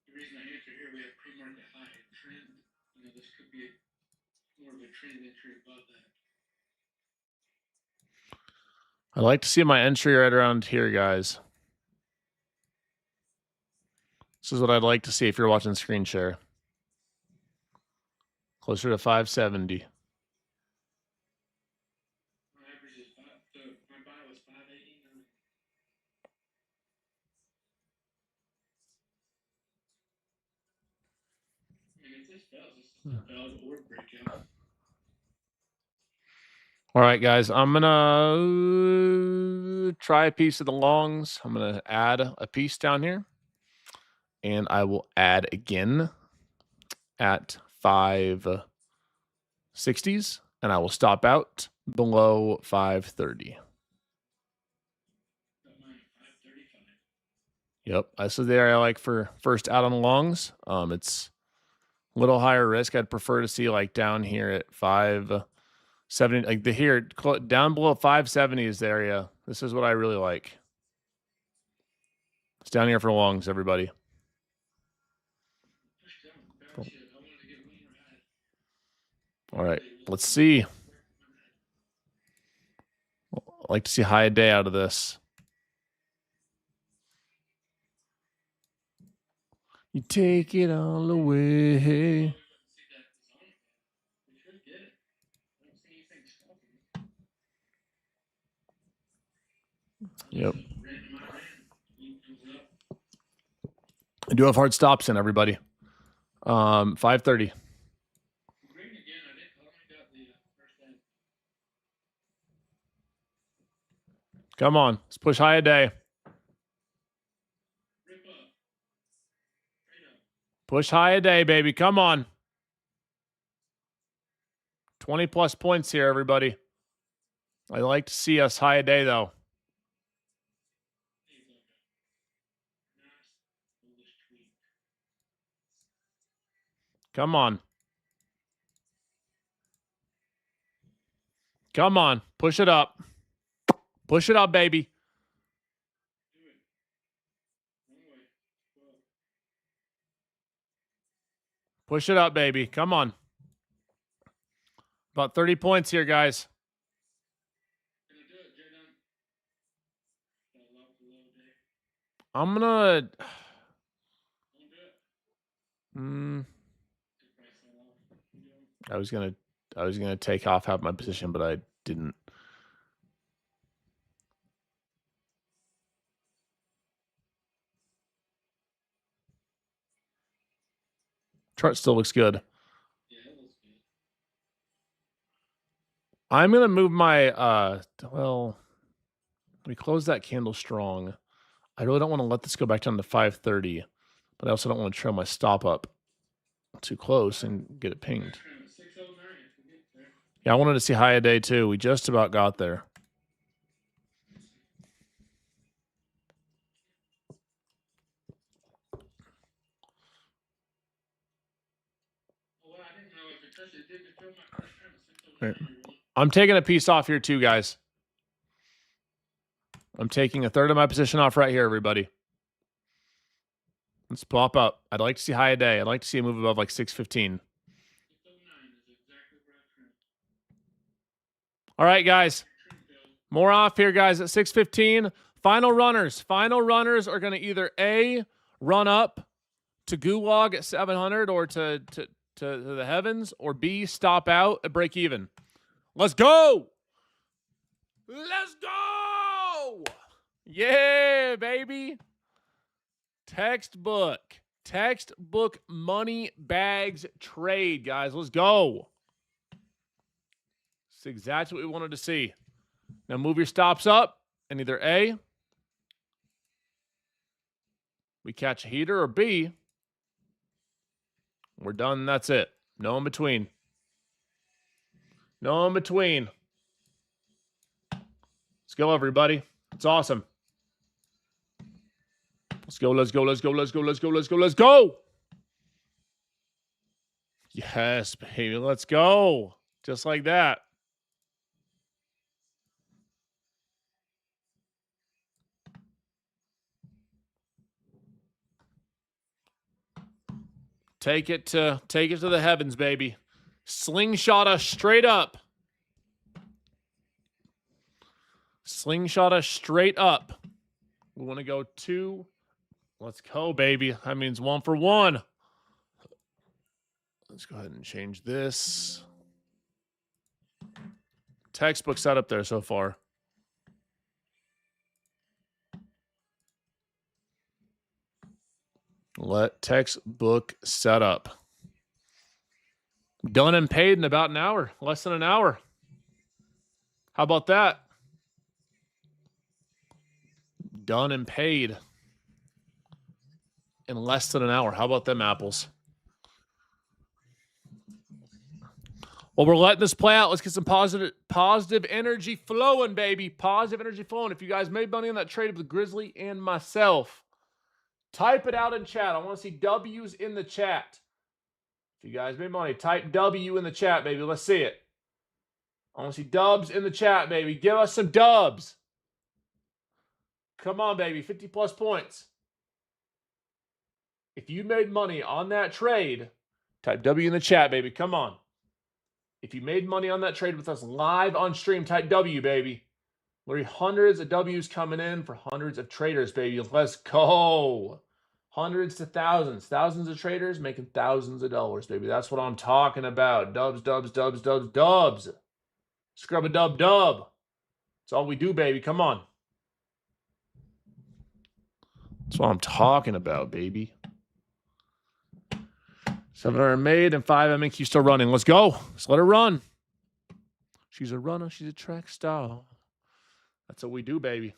The reason I answer here, we have pre-market high trend. You know, this could be more of a trend entry above that. I'd like to see my entry right around here, guys. This is what I'd like to see if you're watching screen share. Closer to 570. My average is my buy was 580. I mean, if this fails, this is a valid order breakout. All right, guys. I'm going to try a piece of the longs. I'm going to add a piece down here. And I will add again at 560s. And I will stop out below 530. Yep. This is the area I like for first out on longs. It's a little higher risk. I'd prefer to see like down here at 570, like down below 570 is the area. This is what I really like. It's down here for longs, everybody. All right, let's see. I'd like to see high day out of this. You take it all away. Yep. I do have hard stops in, everybody. 530. Come on. Let's push high a day. Push high a day, baby. Come on. 20 plus points here, everybody. I'd like to see us high a day, though. Come on. Come on. Push it up. Push it up, baby. Push it up, baby. Come on. About 30 points here, guys. I'm gonna. I was gonna take off half my position, but I didn't. Chart still looks good. I'm going to move my, well, we close that candle strong. I really don't want to let this go back down to 530, but I also don't want to trail my stop up too close and get it pinged. Yeah, I wanted to see high a day too. We just about got there. Right. I'm taking a piece off here too, guys. I'm taking a third of my position off right here, everybody. Let's pop up. I'd like to see high a day. I'd like to see a move above like 615. All right, guys. More off here, guys, at 615. Final runners. Final runners are going to either A, run up to Gulag at 700 or to the heavens, or B, stop out at break even. Let's go. Let's go. Yeah, baby. Textbook money bags trade, guys. Let's go. It's exactly what we wanted to see. Now move your stops up, and either A, we catch a heater, or B, we're done. That's it. No in between. No in between. Let's go, everybody. It's awesome. Let's go, let's go, let's go, let's go, let's go, let's go, let's go. Yes, baby. Let's go. Just like that. Take it to the heavens, baby. Slingshot us straight up. Slingshot us straight up. We want to go 2. Let's go, baby. That means 1 for 1. Let's go ahead and change this. Textbook setup there so far. Let textbook setup. Done and paid in about an hour. Less than an hour. How about that? Done and paid in less than an hour. How about them apples? Well, we're letting this play out. Let's get some positive energy flowing, baby. Positive energy flowing. If you guys made money on that trade with Grizzly and myself, type it out in chat. I want to see W's in the chat. If you guys made money, type W in the chat, baby. Let's see it. I want to see dubs in the chat, baby. Give us some dubs. Come on, baby. 50+ points. If you made money on that trade, type W in the chat, baby. Come on. If you made money on that trade with us live on stream, type W, baby. Literally hundreds of W's coming in for hundreds of traders, baby. Let's go. Hundreds to thousands. Thousands of traders making thousands of dollars, baby. That's what I'm talking about. Dubs, dubs, dubs, dubs, dubs. Scrub a dub, dub. That's all we do, baby. Come on. That's what I'm talking about, baby. 700 made and 5 MNQ still running. Let's go. Let's let her run. She's a runner. She's a track star. That's what we do, baby.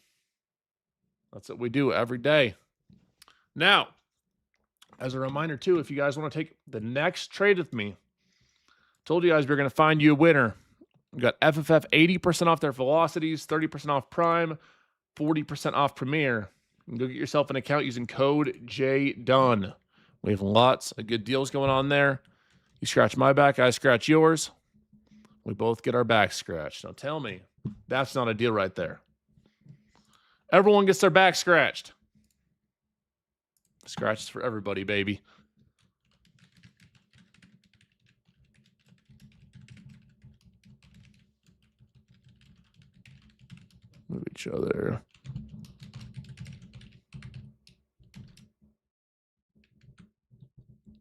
That's what we do every day. Now, as a reminder, too, if you guys want to take the next trade with me, told you guys we're going to find you a winner. We got FFF 80% off their velocities, 30% off Prime, 40% off Premier. You can go get yourself an account using code Jdun. We have lots of good deals going on there. You scratch my back, I scratch yours. We both get our backs scratched. Now tell me, that's not a deal right there. Everyone gets their back scratched. Scratches for everybody, baby. Move each other.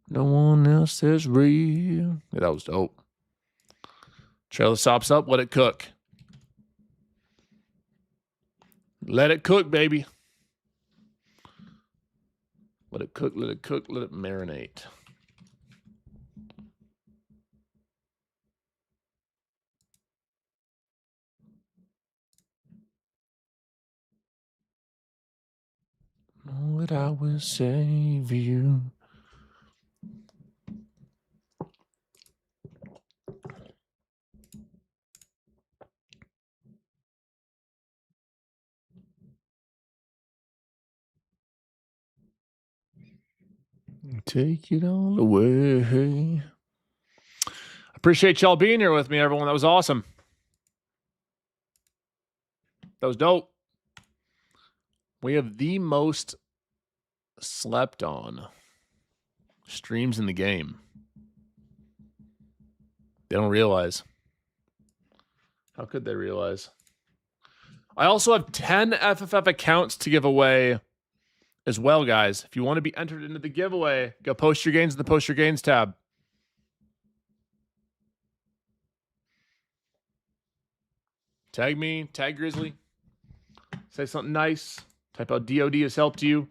No one else is real. Yeah, that was dope. Trailer stops up, let it cook. Let it cook, baby. Let it cook, let it cook, let it marinate. Lord, I will save you. Take it all away. Appreciate y'all being here with me, everyone. That was awesome. That was dope. We have the most slept on streams in the game. They don't realize. How could they realize? I also have 10 FFF accounts to give away as well, guys. If you want to be entered into the giveaway, go post your gains in the Post Your Gains tab. Tag me, tag Grizzly. Say something nice. Type out DOD has helped you.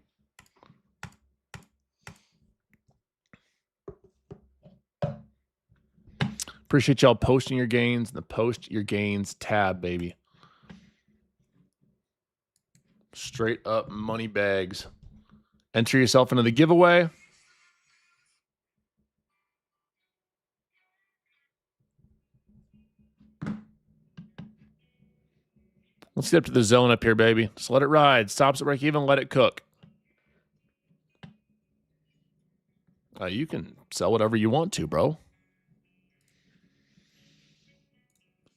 Appreciate y'all posting your gains in the Post Your Gains tab, baby. Straight up money bags. Enter yourself into the giveaway. Let's get up to the zone up here, baby. Just let it ride. Stops at break even, let it cook. You can sell whatever you want to, bro.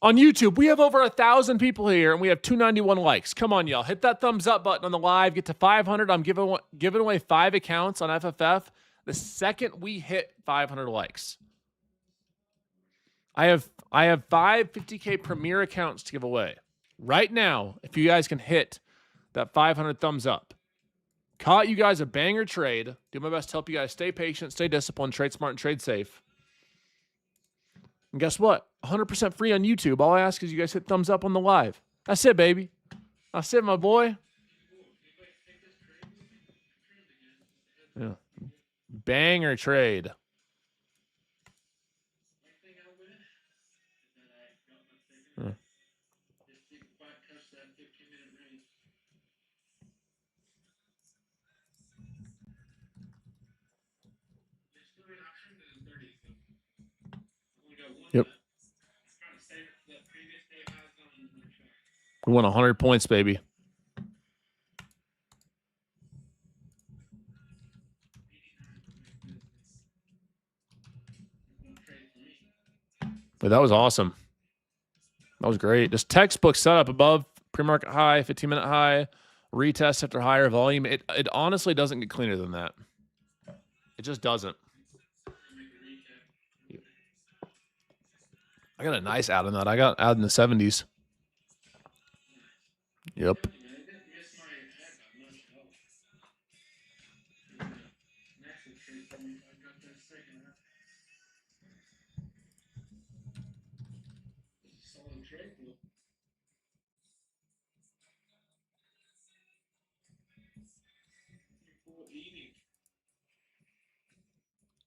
On YouTube, we have over 1,000 people here, and we have 291 likes. Come on, y'all. Hit that thumbs up button on the live. Get to 500. I'm giving away 5 accounts on FFF the second we hit 500 likes. I have 5 50K Premier accounts to give away. Right now, if you guys can hit that 500 thumbs up. Caught you guys a banger trade. Do my best to help you guys stay patient, stay disciplined, trade smart, and trade safe. And guess what? 100% free on YouTube. All I ask is you guys hit thumbs up on the live. That's it, baby. That's it, my boy. Yeah. Banger trade. Yeah. Yep. We won 100 points, baby. But that was awesome. That was great. Just textbook setup above pre-market high, 15-minute high, retest after higher volume. It honestly doesn't get cleaner than that. It just doesn't. I got a nice ad on that. I got ad in the 70s. Yep.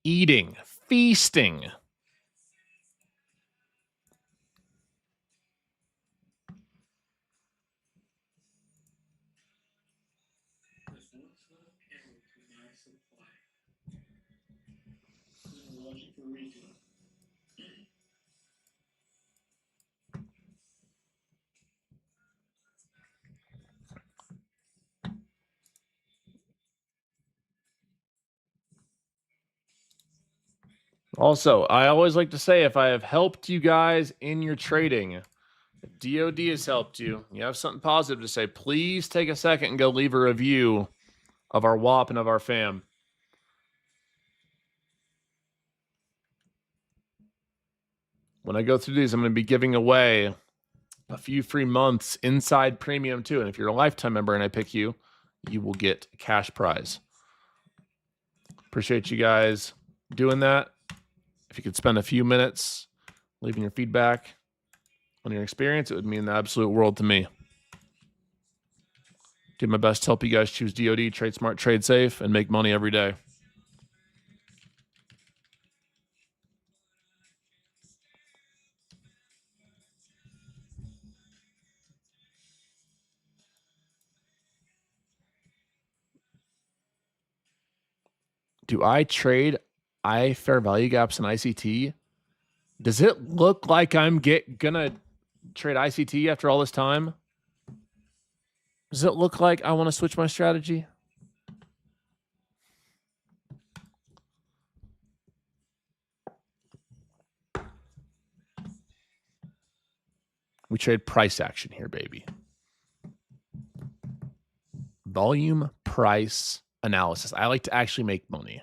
Eating, feasting. Also, I always like to say if I have helped you guys in your trading, if DOD has helped you, you have something positive to say, please take a second and go leave a review of our WAP and of our fam. When I go through these, I'm going to be giving away a few free months inside premium too. And if you're a lifetime member and I pick you, you will get a cash prize. Appreciate you guys doing that. If you could spend a few minutes leaving your feedback on your experience, it would mean the absolute world to me. Do my best to help you guys choose DOD, trade smart, trade safe, and make money every day. Do I trade I fair value gaps in ICT? Does it look like I'm gonna trade ICT after all this time? Does it look like I want to switch my strategy? We trade price action here, baby. Volume price analysis. I like to actually make money.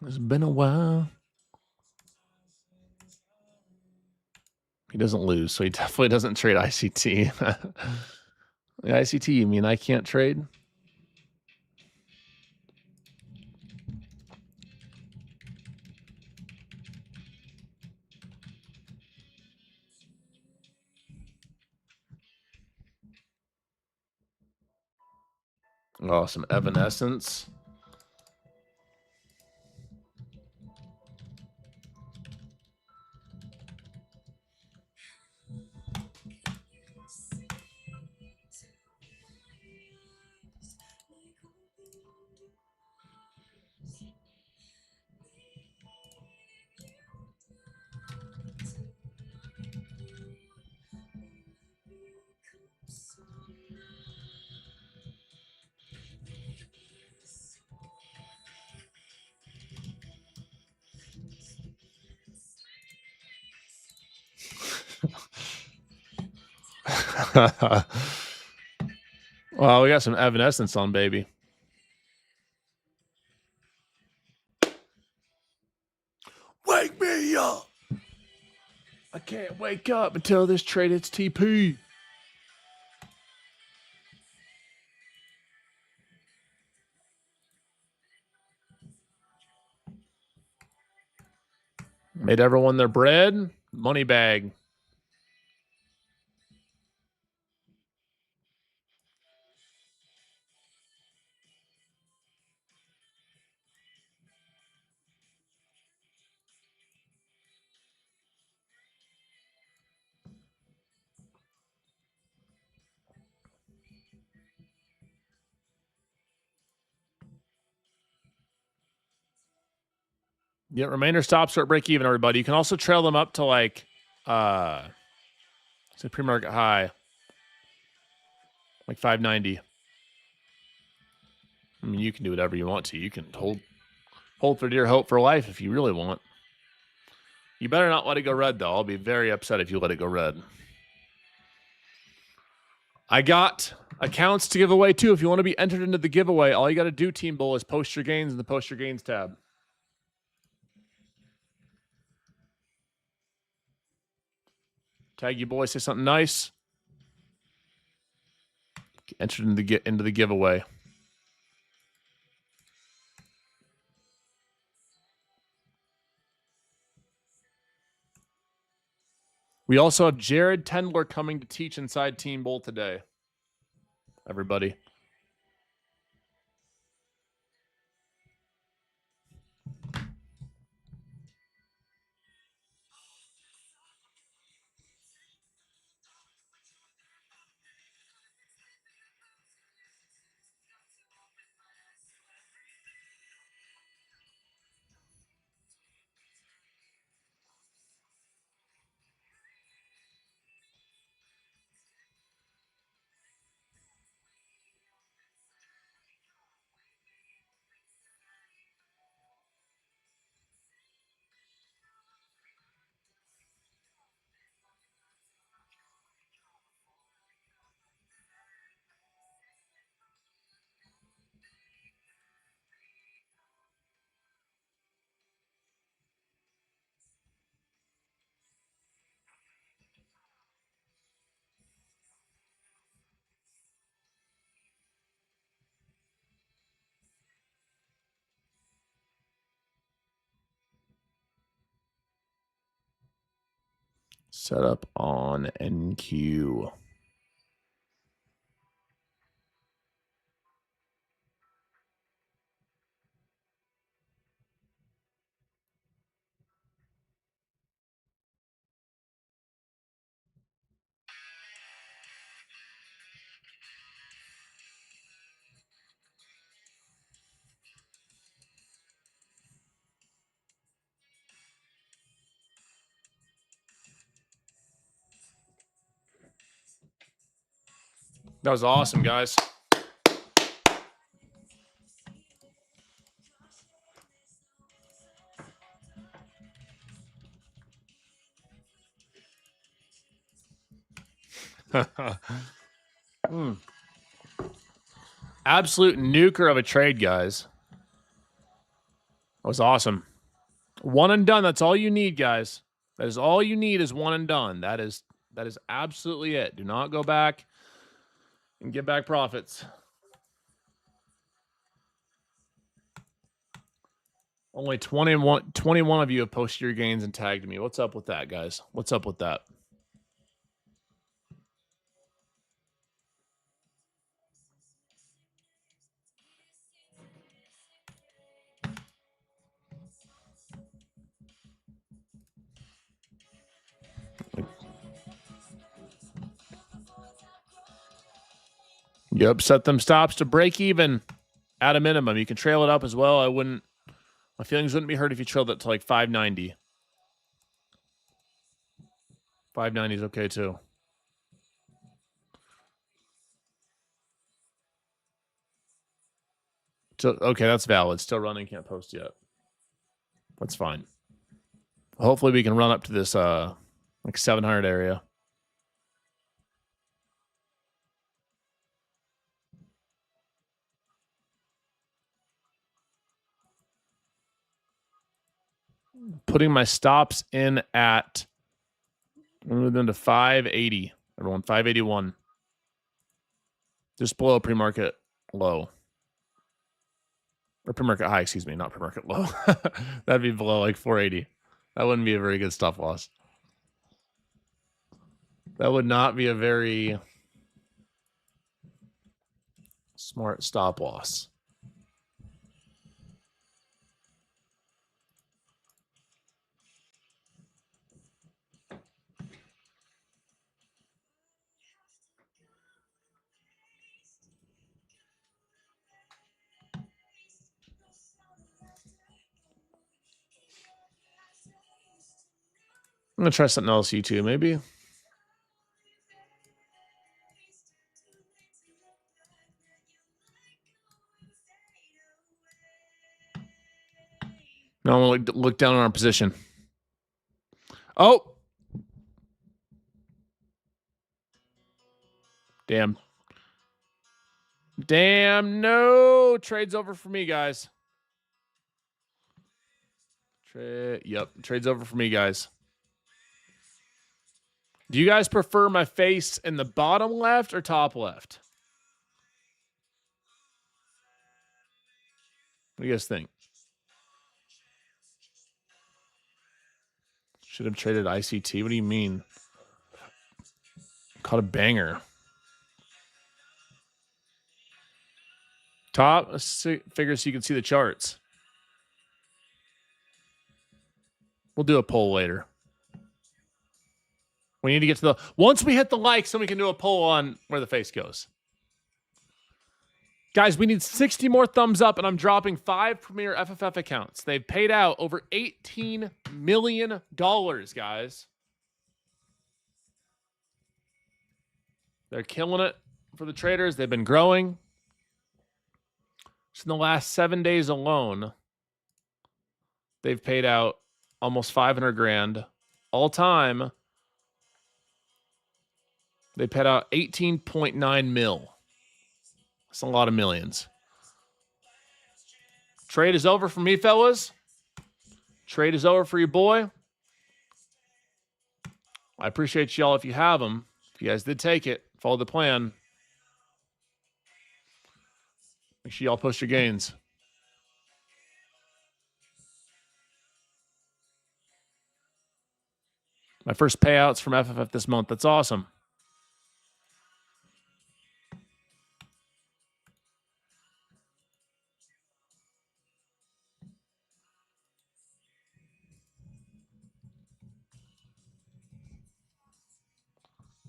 It's been a while. He doesn't lose, so he definitely doesn't trade ICT. The ICT, you mean I can't trade? Oh, some Evanescence. Well, we got some Evanescence on, baby. Wake me up! I can't wake up until this trade hits TP. Made everyone their bread. Money bag. Yeah, remainder stops are at break even, everybody. You can also trail them up to like say pre-market high. Like 590. I mean, you can do whatever you want to. You can hold for dear hope for life if you really want. You better not let it go red, though. I'll be very upset if you let it go red. I got accounts to give away, too. If you want to be entered into the giveaway, all you got to do, Team Bull, is post your gains in the Post Your Gains tab. Tag you boys, say something nice. Get entered into the giveaway. We also have Jared Tendler coming to teach inside Team Bull today. Everybody. Set up on NQ. That was awesome, guys. Absolute nuker of a trade, guys. That was awesome. One and done. That's all you need, guys. That is all you need is one and done. That is absolutely it. Do not go back and get back profits. Only 21 of you have posted your gains and tagged me. What's up with that, guys? What's up with that? Yep, set them stops to break even at a minimum. You can trail it up as well. My feelings wouldn't be hurt if you trailed it to like 590. 590 is okay too. So, okay, that's valid. Still running, can't post yet. That's fine. Hopefully we can run up to this like 700 area. Putting my stops in at, move them to 580. Everyone, 581. Just below pre-market low. Or pre-market high, excuse me, not pre-market low. That'd be below like 480. That wouldn't be a very good stop loss. That would not be a very smart stop loss. I'm going to try something else, you two, maybe. No, I'm going to look down on our position. Oh! Damn. Damn, no. Trade's over for me, guys. Yep, trade's over for me, guys. Do you guys prefer my face in the bottom left or top left? What do you guys think? Should have traded ICT. What do you mean? Caught a banger. Top, figure so you can see the charts. We'll do a poll later. We need to get to the... Once we hit the likes, then we can do a poll on where the face goes. Guys, we need 60 more thumbs up, and I'm dropping 5 Premier FFF accounts. They've paid out over $18 million, guys. They're killing it for the traders. They've been growing. Just in the last 7 days alone, they've paid out almost 500 grand. All time, they paid out 18.9 mil. That's a lot of millions. Trade is over for me, fellas. Trade is over for your boy. I appreciate y'all if you have them. If you guys did take it, follow the plan. Make sure y'all post your gains. My first payouts from FFF this month. That's awesome.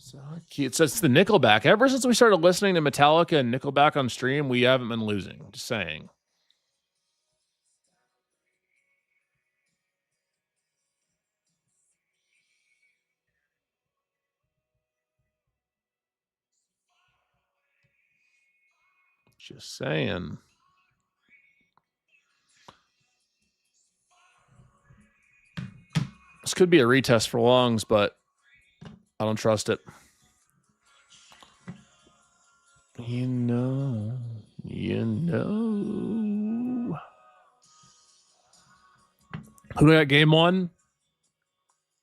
So it says the Nickelback. Ever since we started listening to Metallica and Nickelback on stream, we haven't been losing. Just saying. Just saying. This could be a retest for longs, but I don't trust it. You know. Who got game one?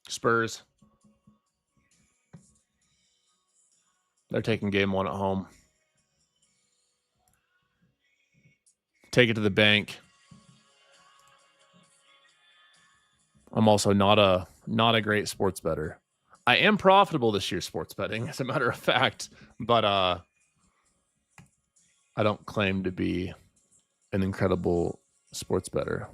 Spurs. They're taking game one at home. Take it to the bank. I'm also not a great sports bettor. I am profitable this year sports betting, as a matter of fact, but I don't claim to be an incredible sports bettor.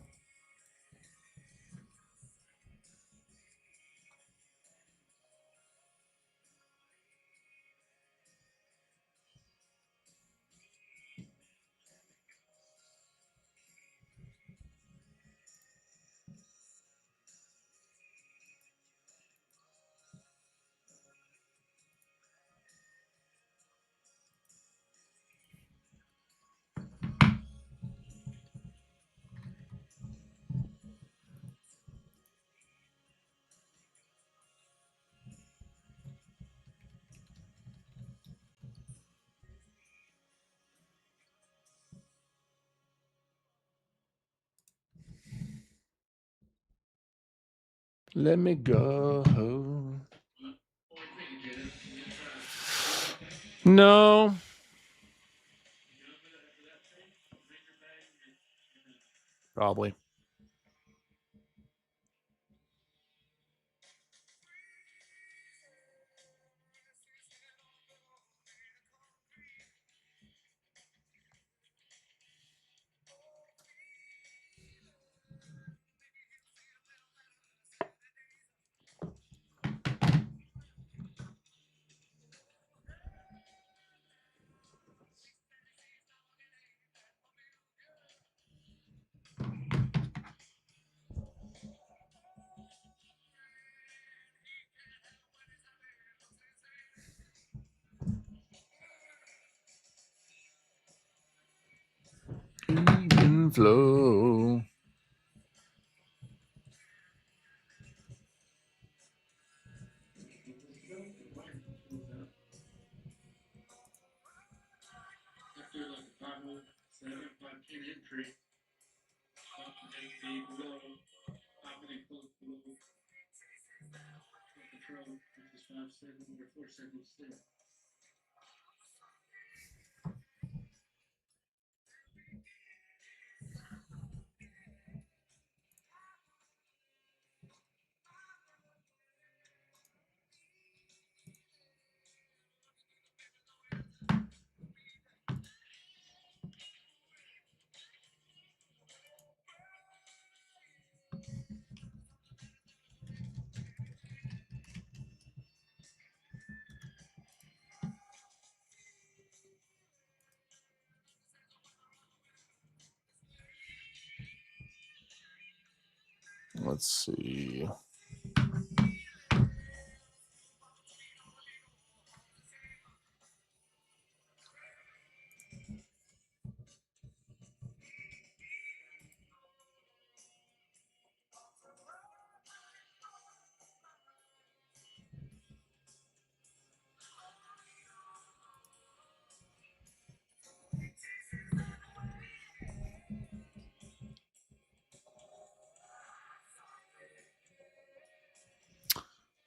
Let me go. No. Probably. Even flow. After like a 507, 510 entry, they below, 5 minute close below control, which is 5-7 or 4-7-6. Let's see.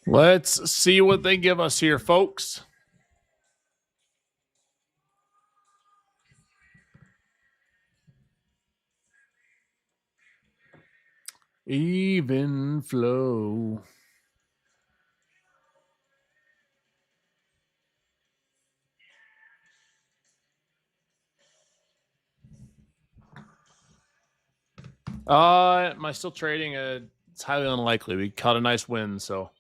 Let's see what they give us here, folks. Even flow. Am I still trading? It's highly unlikely. We caught a nice win, so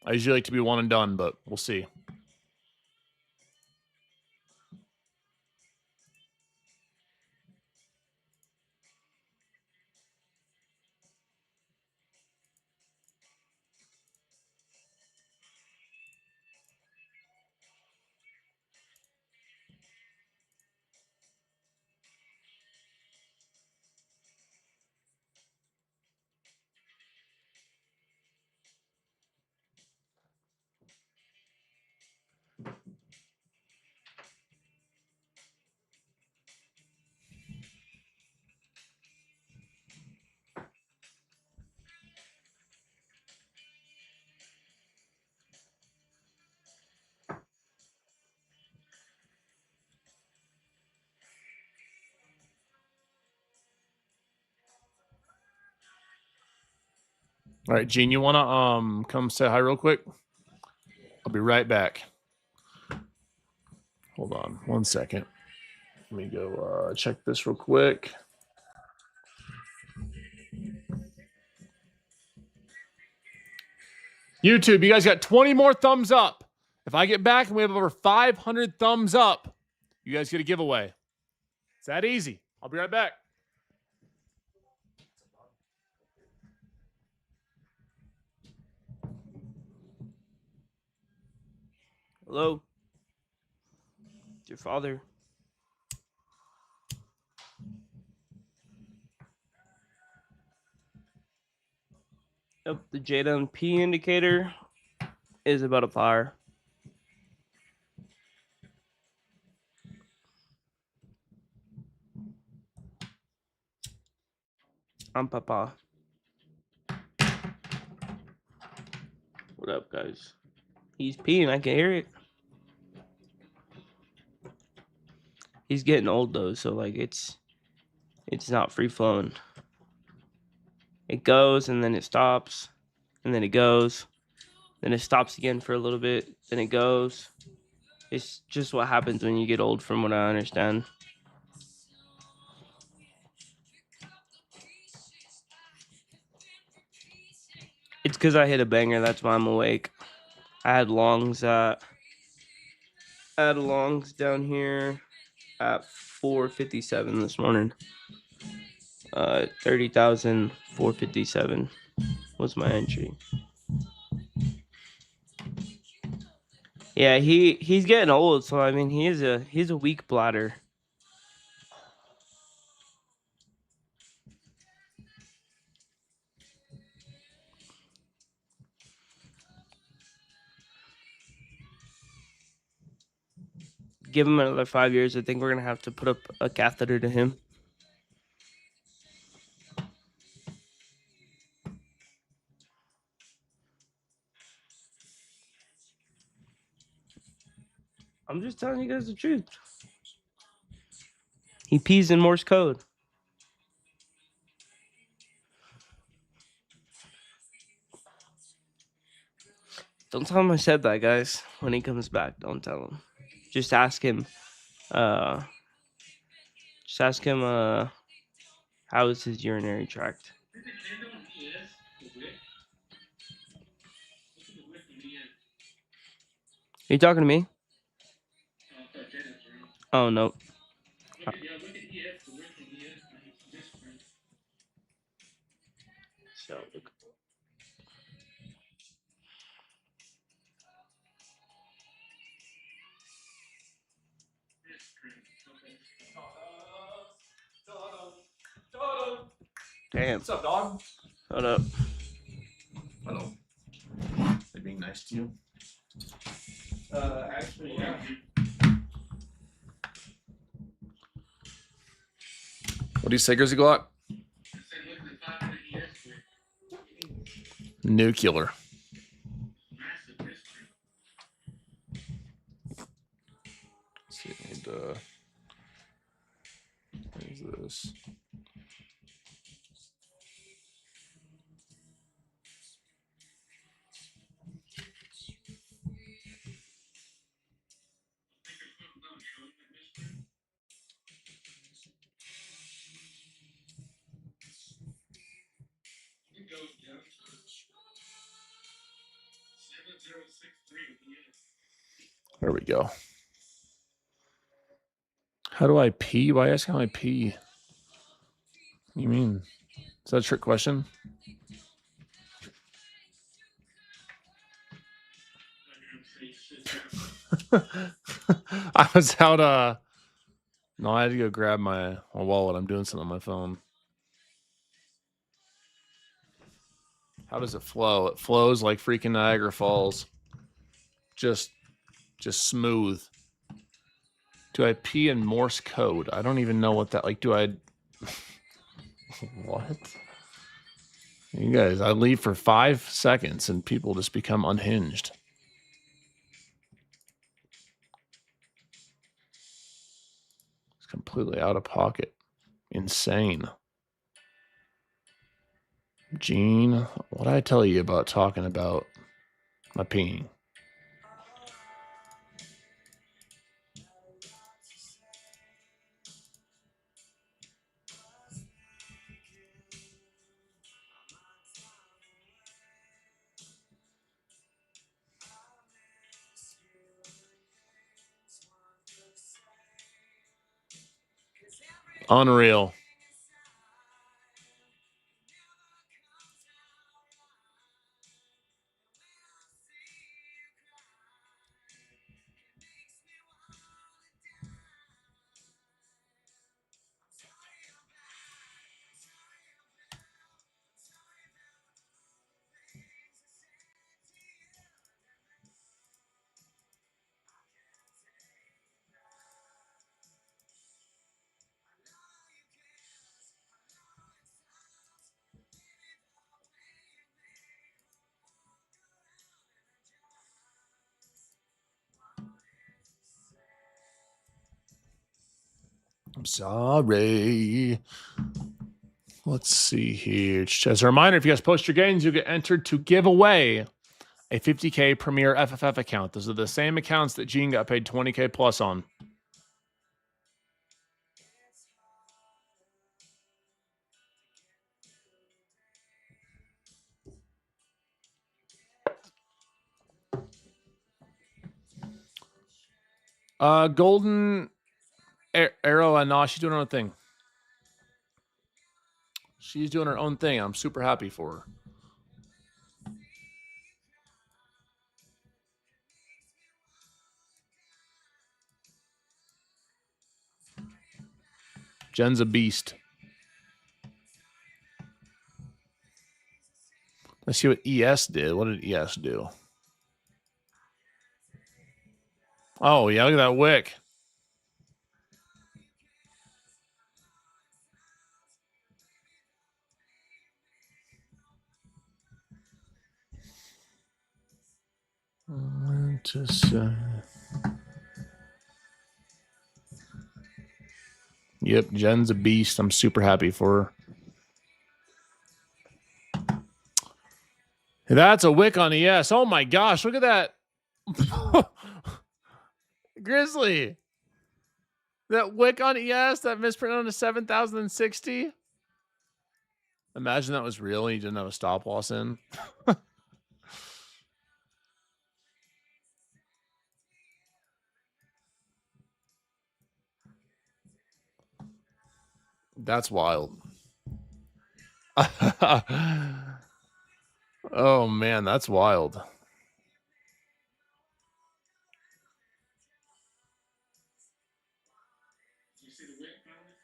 I usually like to be one and done, but we'll see. All right, Gene, you wanna come say hi real quick? I'll be right back. Hold on 1 second. Let me go check this real quick. YouTube, you guys got 20 more thumbs up. If I get back and we have over 500 thumbs up, you guys get a giveaway. It's that easy. I'll be right back. Hello? It's your father. Yep, the Jdun P indicator is about a fire. I'm Papa. What up, guys? He's peeing. I can hear it. He's getting old though, so like it's not free flowing. It goes and then it stops, and then it goes, then it stops again for a little bit, then it goes. It's just what happens when you get old, from what I understand. It's because I hit a banger. That's why I'm awake. I had longs down here at 457 this morning. 30,457 was my entry. Yeah, he's getting old, so I mean he's a weak bladder. Give him another 5 years. I think we're gonna have to put up a catheter to him. I'm just telling you guys the truth. He pees in Morse code. Don't tell him I said that, guys. When he comes back, don't tell him. Just ask him. How is his urinary tract? Are you talking to me? Oh no. So look. Damn. What's up, dog? Hold up. Hello. They being nice to you? Actually, yeah. What do you say, Grizzly Glock? Nuclear. Let's see, I need to. What is this? There we go. How do I pee? Why ask how I pee? What do you mean? Is that a trick question? I was out. No, I had to go grab my wallet. I'm doing something on my phone. How does it flow? It flows like freaking Niagara Falls. Just smooth. Do I pee in Morse code? I don't even know what that. Like, do I? What? You guys, I leave for 5 seconds and people just become unhinged. It's completely out of pocket. Insane. Gene, what did I tell you about talking about my peeing? Unreal. I'm sorry. Let's see here. As a reminder, if you guys post your games, you'll get entered to give away a 50K Premier FFF account. Those are the same accounts that Gene got paid 20K plus on. Golden Arrow, no, she's doing her own thing. She's doing her own thing. I'm super happy for her. Jen's a beast. Let's see what ES did. What did ES do? Oh, yeah, look at that wick. Yep, Jen's a beast. I'm super happy for her. That's a wick on ES. Oh my gosh, look at that. Grizzly. That wick on ES, that misprint on a 7060. Imagine that was real and you didn't have a stop loss in. That's wild. Oh man, that's wild. You see the wick on it?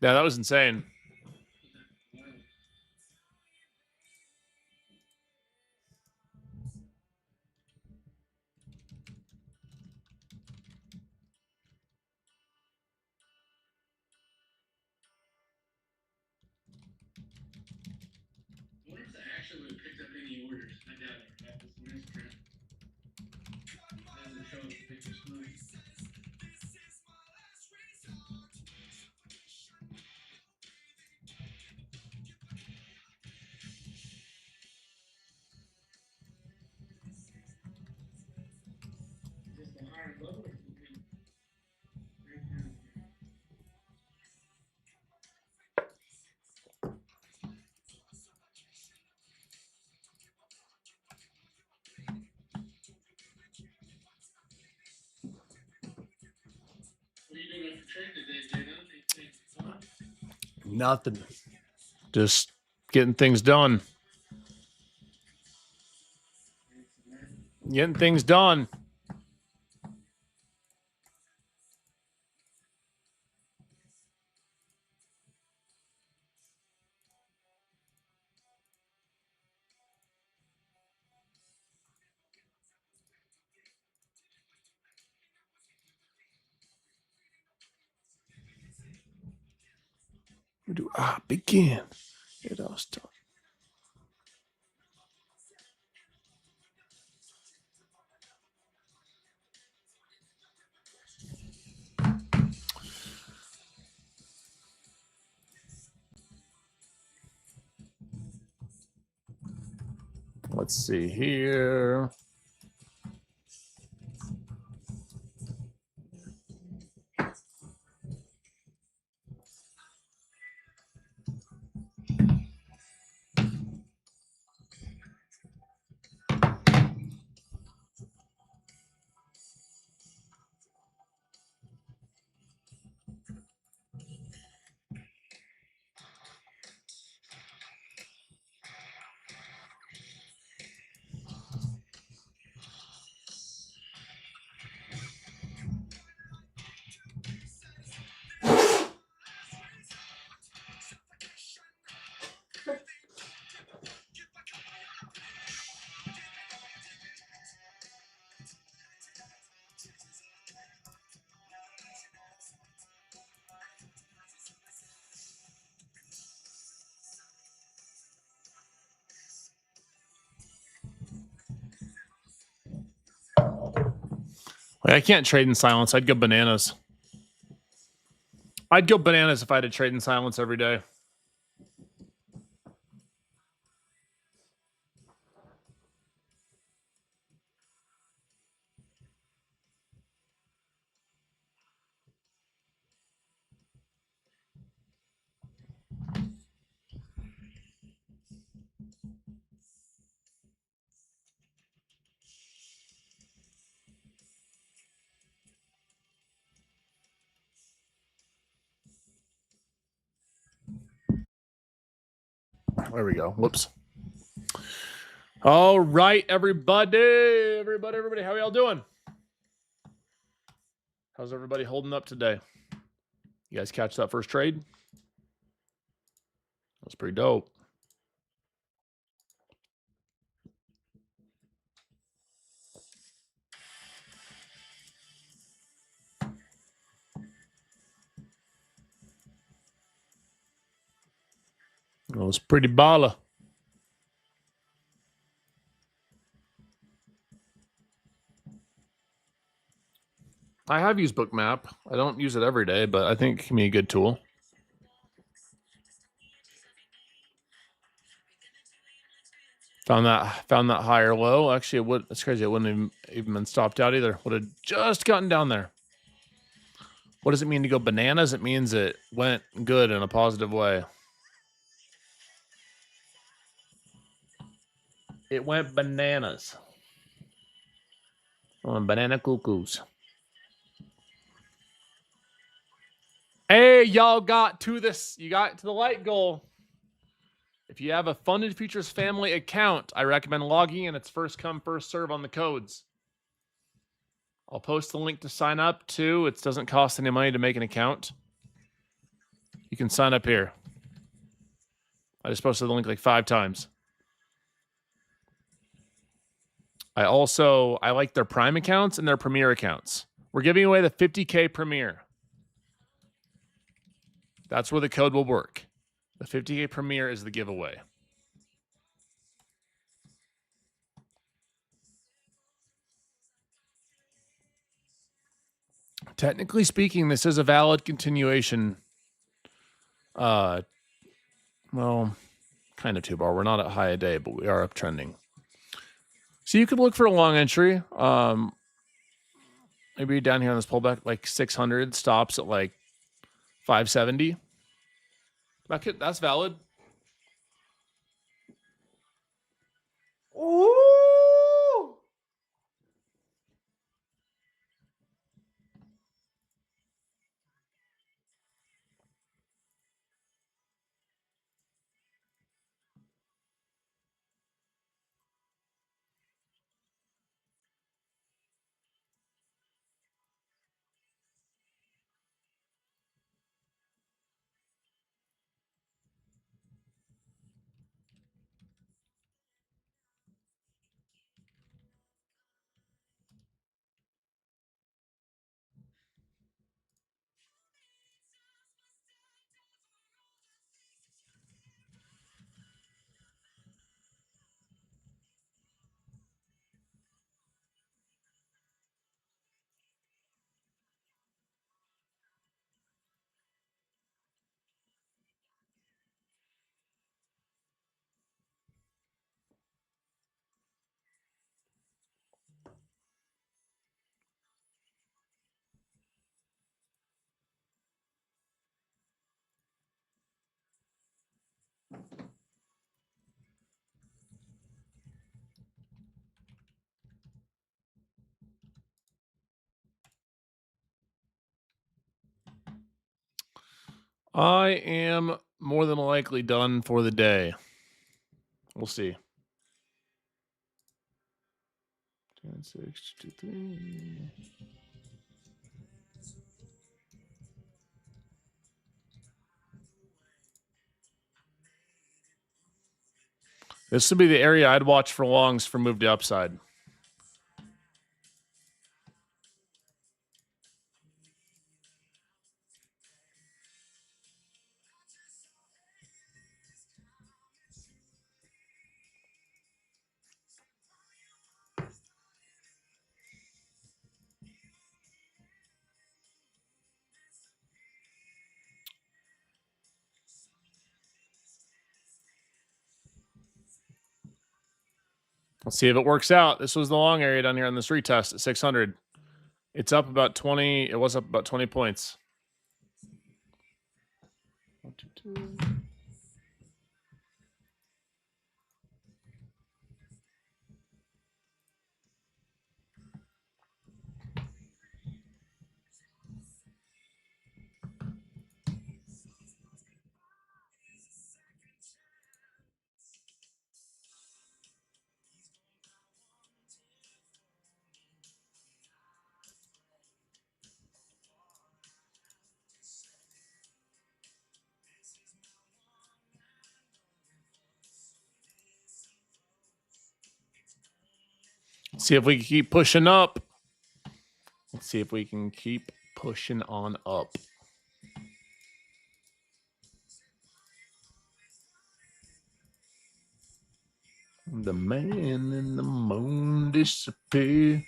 Yeah, that was insane. Wow. I wonder if that actually would have picked up any orders. I doubt it. That was the misprint. Doesn't show the biggest move. Is this the higher level or something? Right down here. What are you doing after trade today, Jdun? Anything fun? Nothing. Just getting things done. Getting things done. Where do I begin? It all starts. Let's see here. I can't trade in silence. I'd go bananas. I'd go bananas if I had to trade in silence every day. There we go. Whoops. All right, everybody. How y'all doing? How's everybody holding up today? You guys catch that first trade? That's pretty dope. It was pretty baller. I have used Bookmap. I don't use it every day, but I think it can be a good tool. Found that higher low. Actually, it's crazy. It wouldn't even been stopped out either. Would have just gotten down there. What does it mean to go bananas? It means it went good in a positive way. It went bananas. Banana cuckoos. Hey, y'all got to this. You got to the light goal. If you have a Funded Futures family account, I recommend logging in. It's first come, first serve on the codes. I'll post the link to sign up too. It doesn't cost any money to make an account. You can sign up here. I just posted the link like 5 times. I like their Prime accounts and their Premier accounts. We're giving away the 50K Premier. That's where the code will work. The 50K Premier is the giveaway. Technically speaking, this is a valid continuation. Well, kind of 2-bar. We're not at high a day, but we are uptrending. So you could look for a long entry. Maybe down here on this pullback, like 600 stops at like 570. That's valid. Ooh. I am more than likely done for the day. We'll see. 10, 6, 2, 3. This would be the area I'd watch for longs for move to upside. Let's see if it works out. This was the long area down here on this retest at 600. It's up about 20. It was up about 20 points. 1, 2, 2. See if we can keep pushing up. Let's see if we can keep pushing on up. The man in the moon disappear.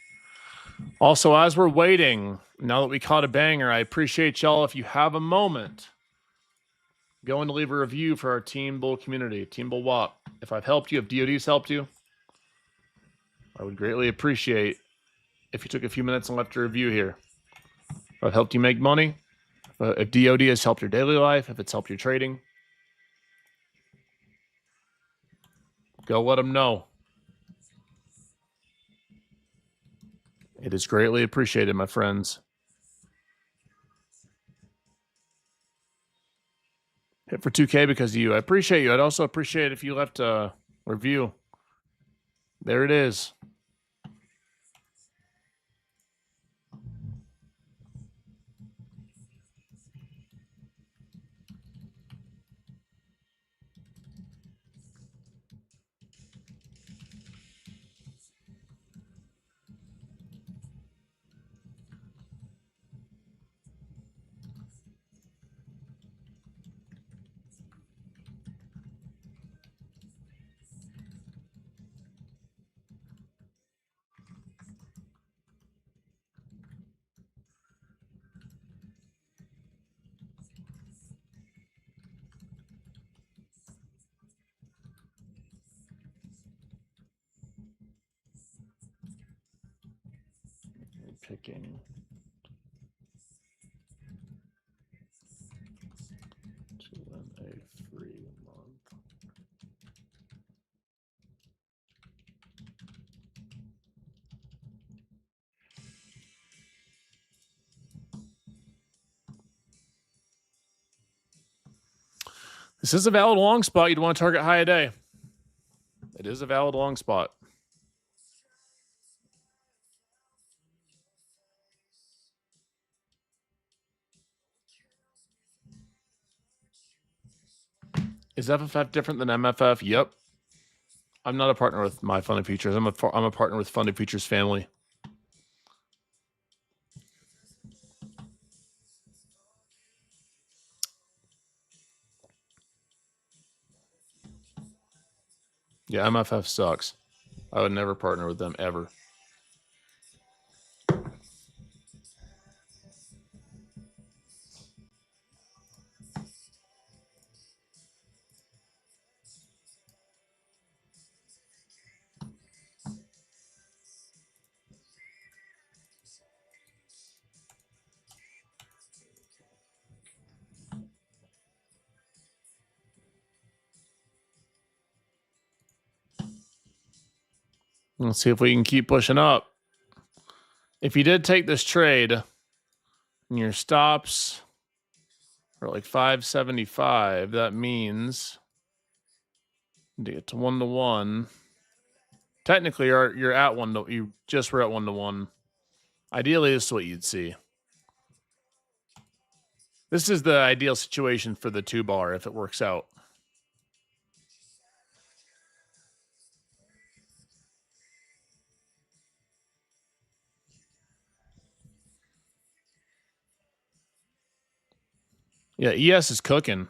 Also, as we're waiting, now that we caught a banger, I appreciate y'all. If you have a moment, go and leave a review for our Team Bull community, Team Bull WAP. If I've helped you, if DOD's helped you, I would greatly appreciate if you took a few minutes and left a review here. If I've helped you make money, if DOD has helped your daily life, if it's helped your trading, go let them know. It is greatly appreciated, my friends. Hit for 2K because of you. I appreciate you. I'd also appreciate if you left a review. There it is. Picking. To win a free month. This is a valid long spot. You'd want to target high a day. It is a valid long spot. Is FFF different than MFF? Yep. I'm not a partner with My Funded Futures. I'm a partner with Funded Futures Family. Yeah, MFF sucks. I would never partner with them ever. Let's see if we can keep pushing up. If you did take this trade, and your stops Or like 575. That means to get to 1-to-1. Technically, you're at you just were at 1-to-1. Ideally, this is what you'd see. This is the ideal situation for the 2-bar if it works out. Yeah, ES is cooking.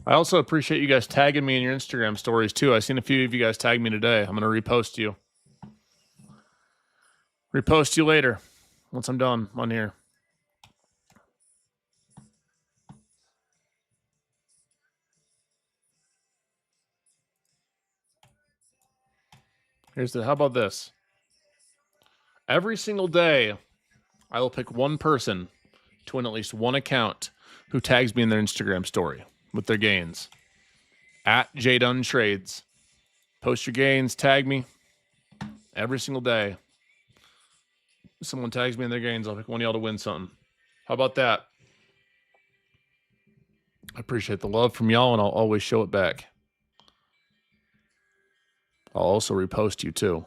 I also appreciate you guys tagging me in your Instagram stories too. I've seen a few of you guys tag me today. I'm going to repost you. Repost you later once I'm done on here. How about this? Every single day, I will pick one person to win at least one account who tags me in their Instagram story with their gains. At Jdun Trades. Post your gains, tag me. Every single day. If someone tags me in their gains, I'll pick one of y'all to win something. How about that? I appreciate the love from y'all, and I'll always show it back. I'll also repost you too.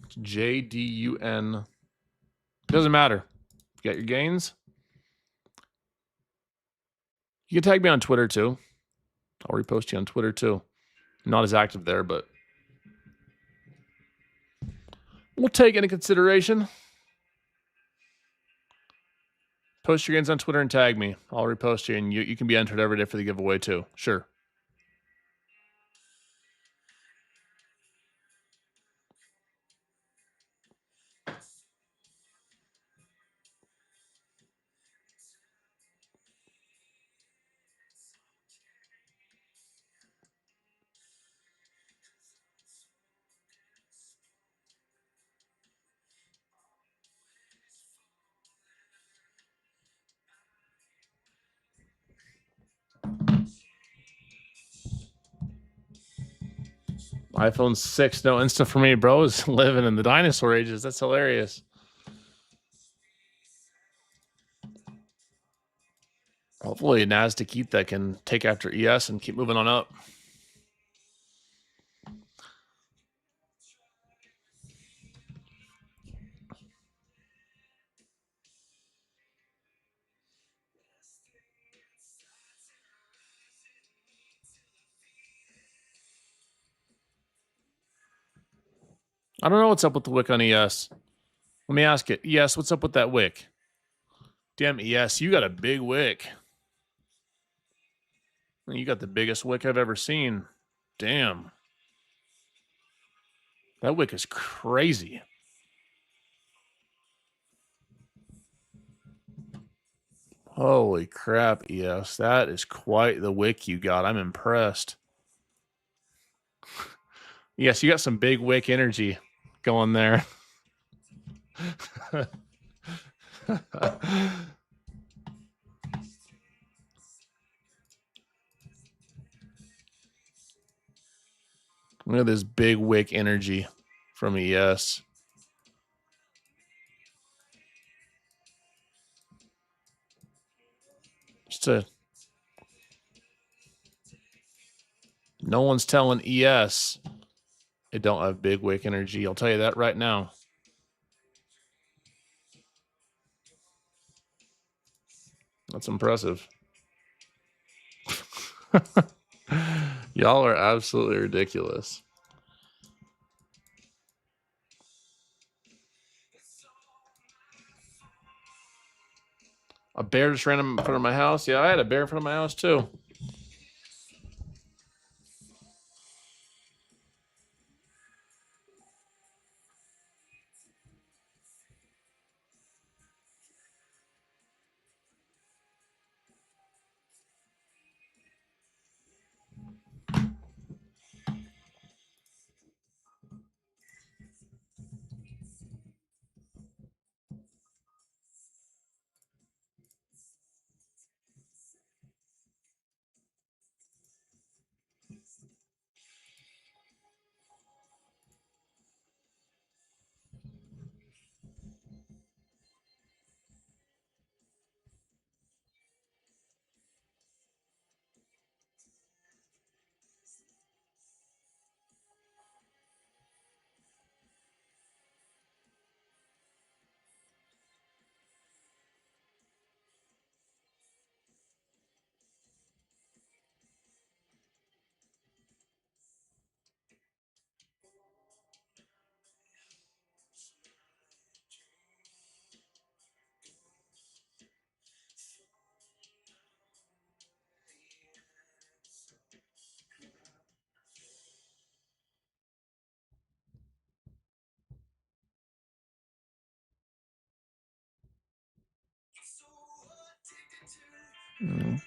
It's JDUN. Doesn't matter. You got your gains? You can tag me on Twitter too. I'll repost you on Twitter too. I'm not as active there, but we'll take it into consideration. Post your gains on Twitter and tag me. I'll repost you, and you can be entered every day for the giveaway too. Sure. iPhone 6, no Insta for me, bro. Is living in the dinosaur ages. That's hilarious. Hopefully, Nasdaq ETH that can take after ES and keep moving on up. I don't know what's up with the wick on ES. Let me ask it. ES, what's up with that wick? Damn, ES, you got a big wick. You got the biggest wick I've ever seen. Damn. That wick is crazy. Holy crap, ES. That is quite the wick you got. I'm impressed. Yes, you got some big wick energy going there. Look at this big wick energy from ES. No one's telling ES it don't have big wick energy. I'll tell you that right now. That's impressive. Y'all are absolutely ridiculous. A bear just ran in front of my house. Yeah, I had a bear in front of my house too.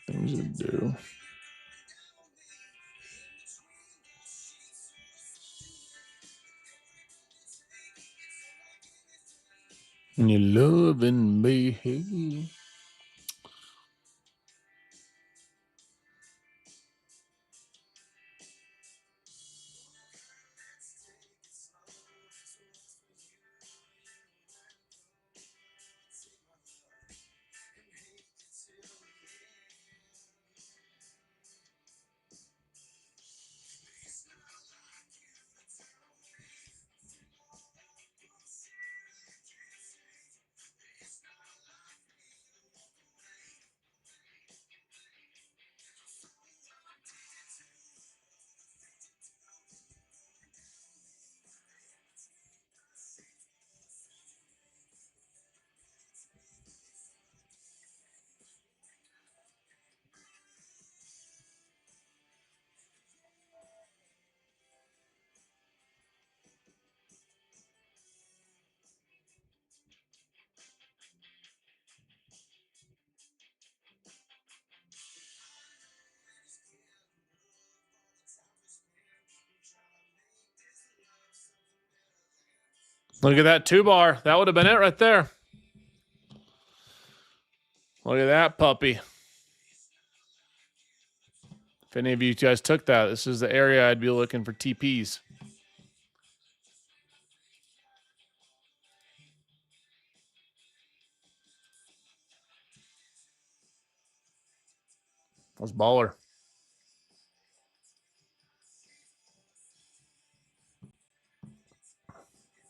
Things to do. You loving me. Look at that 2-bar. That would have been it right there. Look at that puppy. If any of you guys took that, this is the area I'd be looking for TPs. That's baller.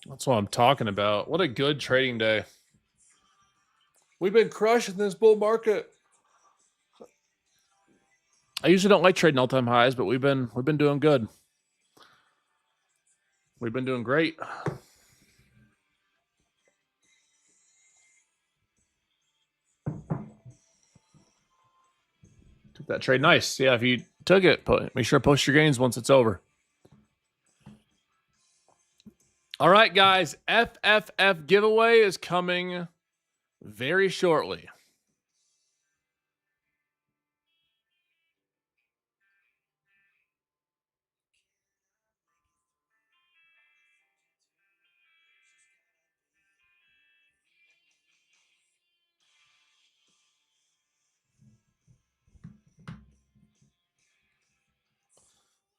That's what I'm talking about. What a good trading day. We've been crushing this bull market. I usually don't like trading all-time highs, but we've been doing good. We've been doing great. Took that trade nice. Yeah, if you took it, make sure to post your gains once it's over. All right, guys. FFF giveaway is coming very shortly.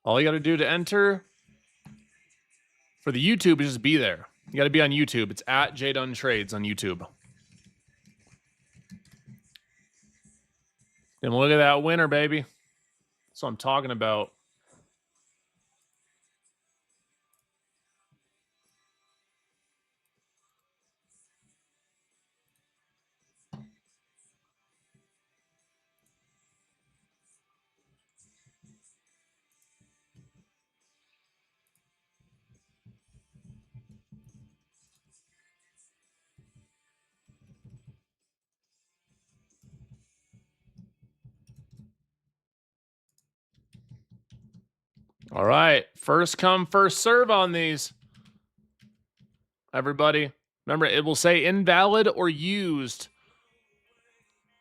All you got to do to enter for the YouTube is just be there. You got to be on YouTube. It's at Jdun Trades on YouTube. And look at that winner, baby. That's what I'm talking about. All right. First come, first serve on these. Everybody. Remember, it will say invalid or used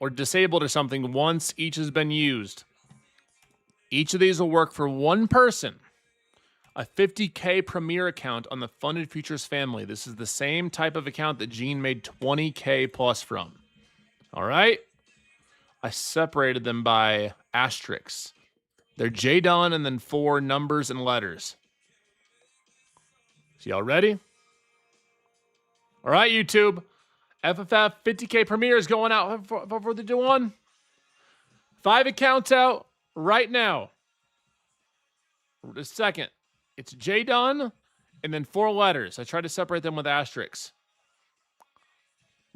or disabled or something once each has been used. Each of these will work for one person. A 50K Premier account on the Funded Futures family. This is the same type of account that Gene made 20K plus from. All right? I separated them by asterisks. They're Jdun and then 4 numbers and letters. So y'all ready? All right, YouTube. FFF 50K Premier is going out for the D1. 5 accounts out right now. A second. It's Jdun and then 4 letters. I tried to separate them with asterisks.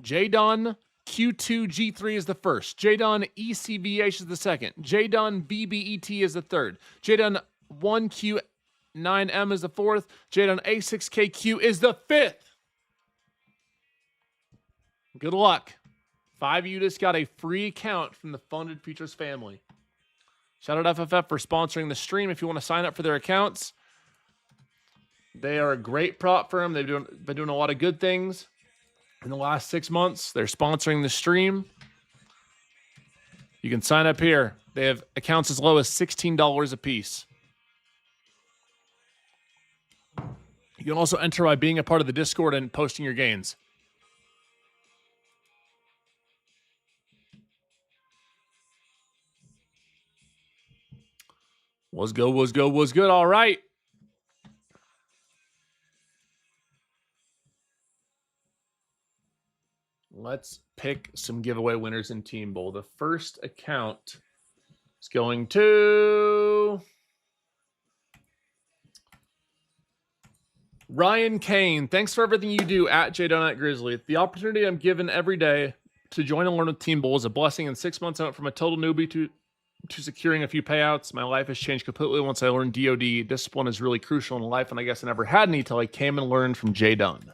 Jdun Q2 G3 is the first. Jdun ECVH is the second. Jdun BBET is the third. Jdun 1Q9M is the fourth. Jdun A6KQ is the fifth. Good luck. 5 of you just got a free account from the Funded Futures family. Shout out FFF for sponsoring the stream. If you want to sign up for their accounts, they are a great prop firm. They've been doing a lot of good things in the last 6 months. They're sponsoring the stream. You can sign up here. They have accounts as low as $16 a piece. You can also enter by being a part of the Discord and posting your gains. Was good, was good, was good. All right. Let's pick some giveaway winners in Team Bowl. The first account is going to Ryan Kane. Thanks for everything you do at Jdun Grizzly. The opportunity I'm given every day to join and learn with Team Bowl is a blessing, and 6 months out from a total newbie to securing a few payouts, my life has changed completely once I learned DOD. Discipline is really crucial in life, and I guess I never had any till I came and learned from Jdun.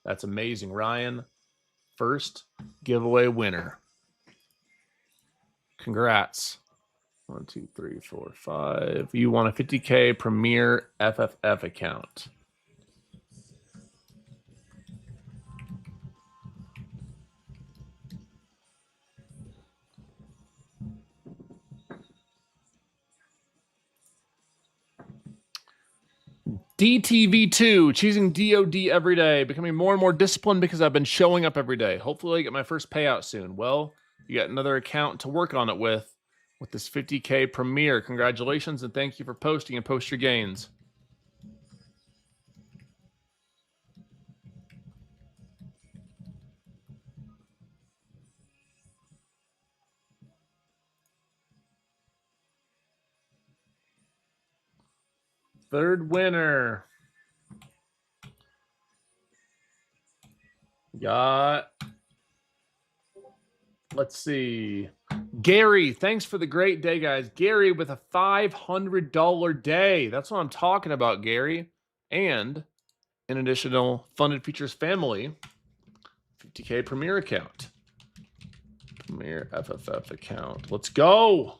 That's amazing, Ryan. First giveaway winner. Congrats. 1, 2, 3, 4, 5. You won a 50K Premier FFF account. DTV2, choosing DOD every day, becoming more and more disciplined because I've been showing up every day. Hopefully I get my first payout soon. Well, you got another account to work on it with this 50K Premier. Congratulations, and thank you for posting and post your gains. Third winner. Got, let's see, Gary. Thanks for the great day, guys. Gary with a $500 day. That's what I'm talking about, Gary. And an additional funded features family 50K Premier account. Premier FFF account. Let's go.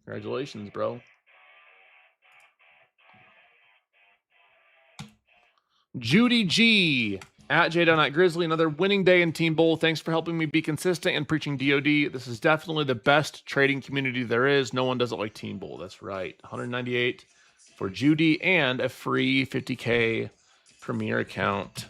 Congratulations, bro. Judy G at Jdun Grizzly. Another winning day in Team Bowl. Thanks for helping me be consistent and preaching DOD. This is definitely the best trading community there is. No one does it like Team Bowl. That's right. 198 for Judy and a free 50K Premier account.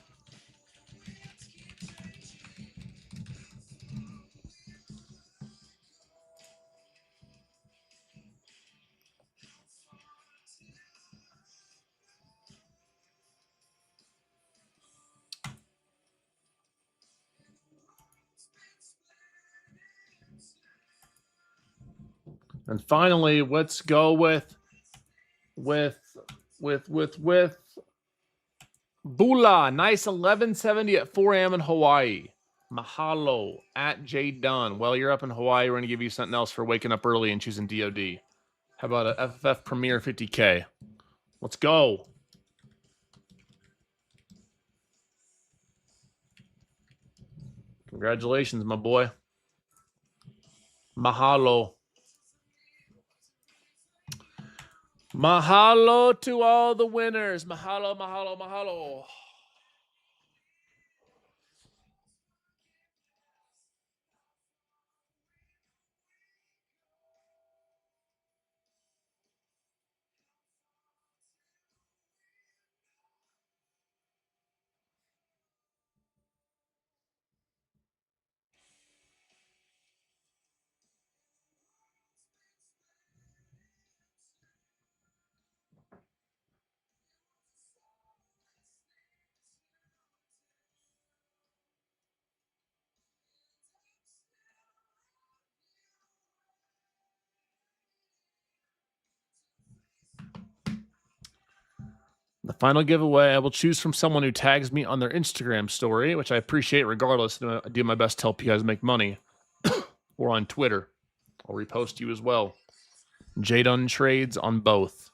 And finally, let's go with Bula. Nice 1170 at 4 a.m. in Hawaii. Mahalo at Jdun. Well, you're up in Hawaii. We're going to give you something else for waking up early and choosing DOD. How about a FFF Premier 50K? Let's go. Congratulations, my boy. Mahalo. Mahalo to all the winners. Mahalo, mahalo, mahalo. The final giveaway, I will choose from someone who tags me on their Instagram story, which I appreciate regardless. I do my best to help you guys make money. Or on Twitter. I'll repost you as well. Jdun trades on both.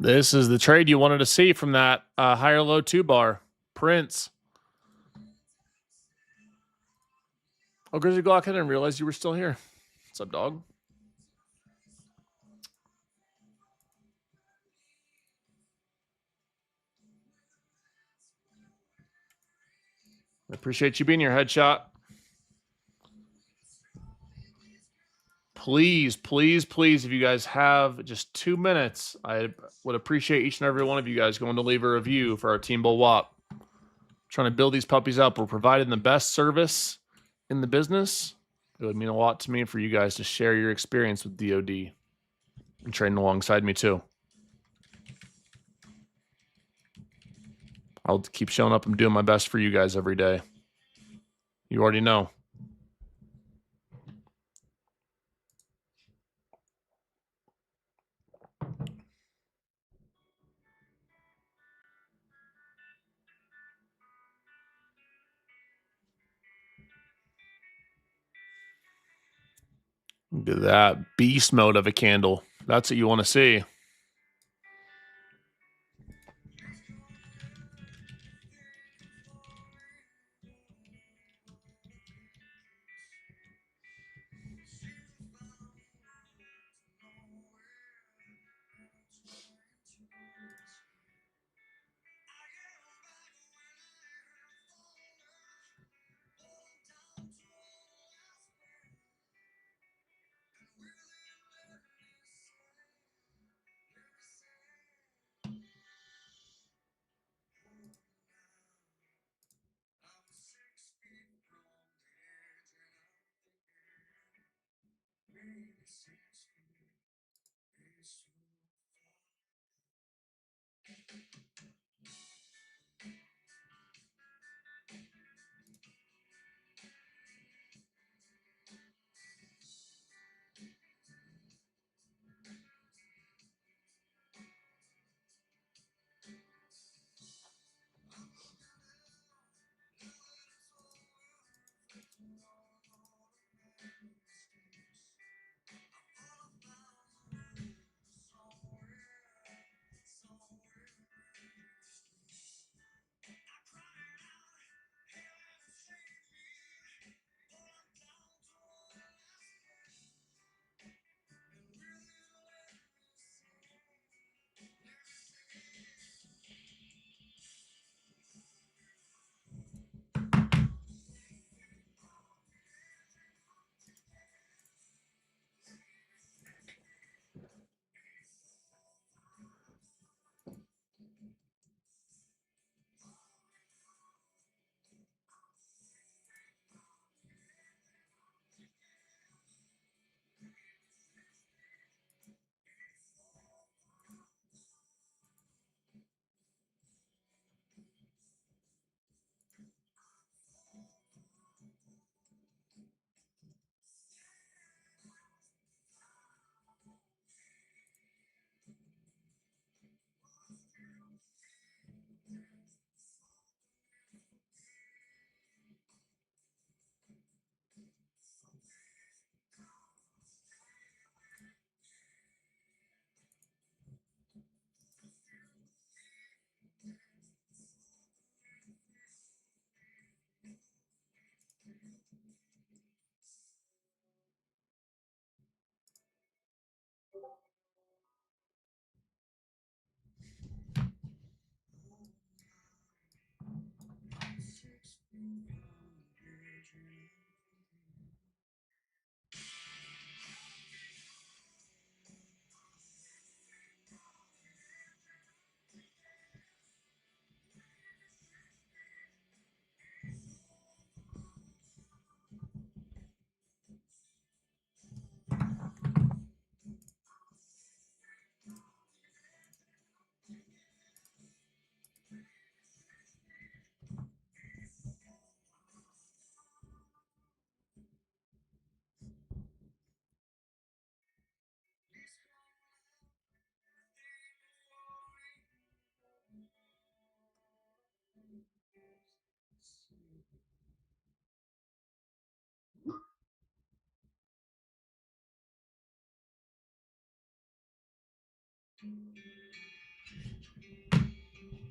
This is the trade you wanted to see from that higher low 2-bar. Prince. Oh, Grizzly Glock, I didn't realize you were still here. What's up, dog? I appreciate you being here, Headshot. Please, please, please, if you guys have just 2 minutes, I would appreciate each and every one of you guys going to leave a review for our Team Bull WAP. Trying to build these puppies up. We're providing the best service in the business. It would mean a lot to me for you guys to share your experience with DOD and training alongside me too. I'll keep showing up and doing my best for you guys every day. You already know. Look at that beast mode of a candle. That's what you want to see.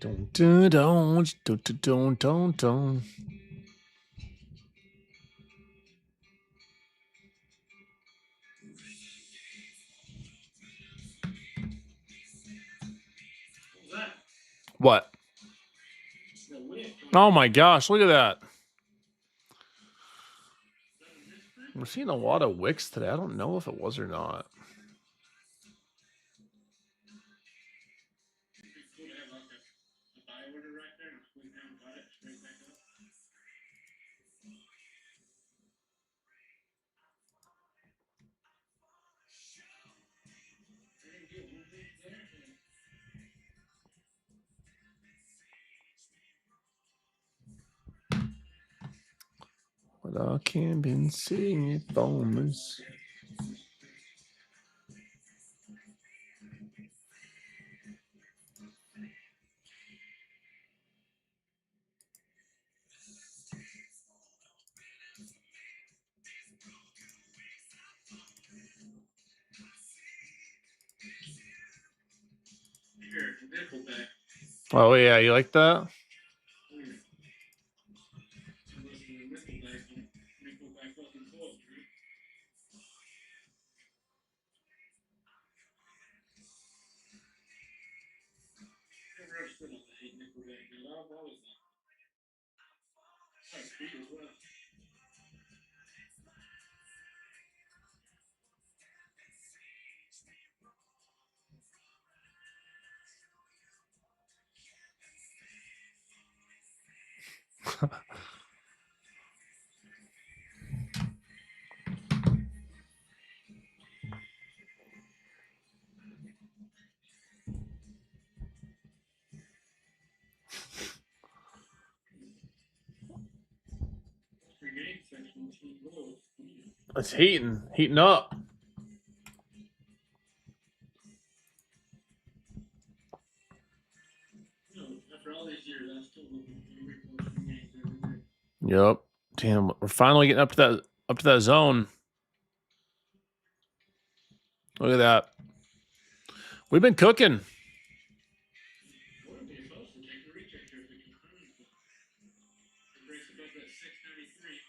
Dun, dun, dun, dun, dun, dun, dun. What was that? What? The wick. Oh my gosh, look at that. Is that a misprint? We're seeing a lot of wicks today. I don't know if it was or not. It'd be cool to have like a buy order right there and squeeze down, buy it straight back up. I didn't get one piece there. But I can't been seeing it bonus. Here, the nickel back. Oh yeah, you like that? Here. I listen to Nickelback on Nickelback fucking poetry. Never understood all the hate Nickelback, dude. I've always liked it. I like Creed as well. Free game section, team goals. It's heating up. You know, after all these years, I still look at the repost from games every day. Yep. Damn, we're finally getting up to that zone. Look at that. We've been cooking. Wouldn't be supposed to take the recheck here if we can find it. It breaks above that 693.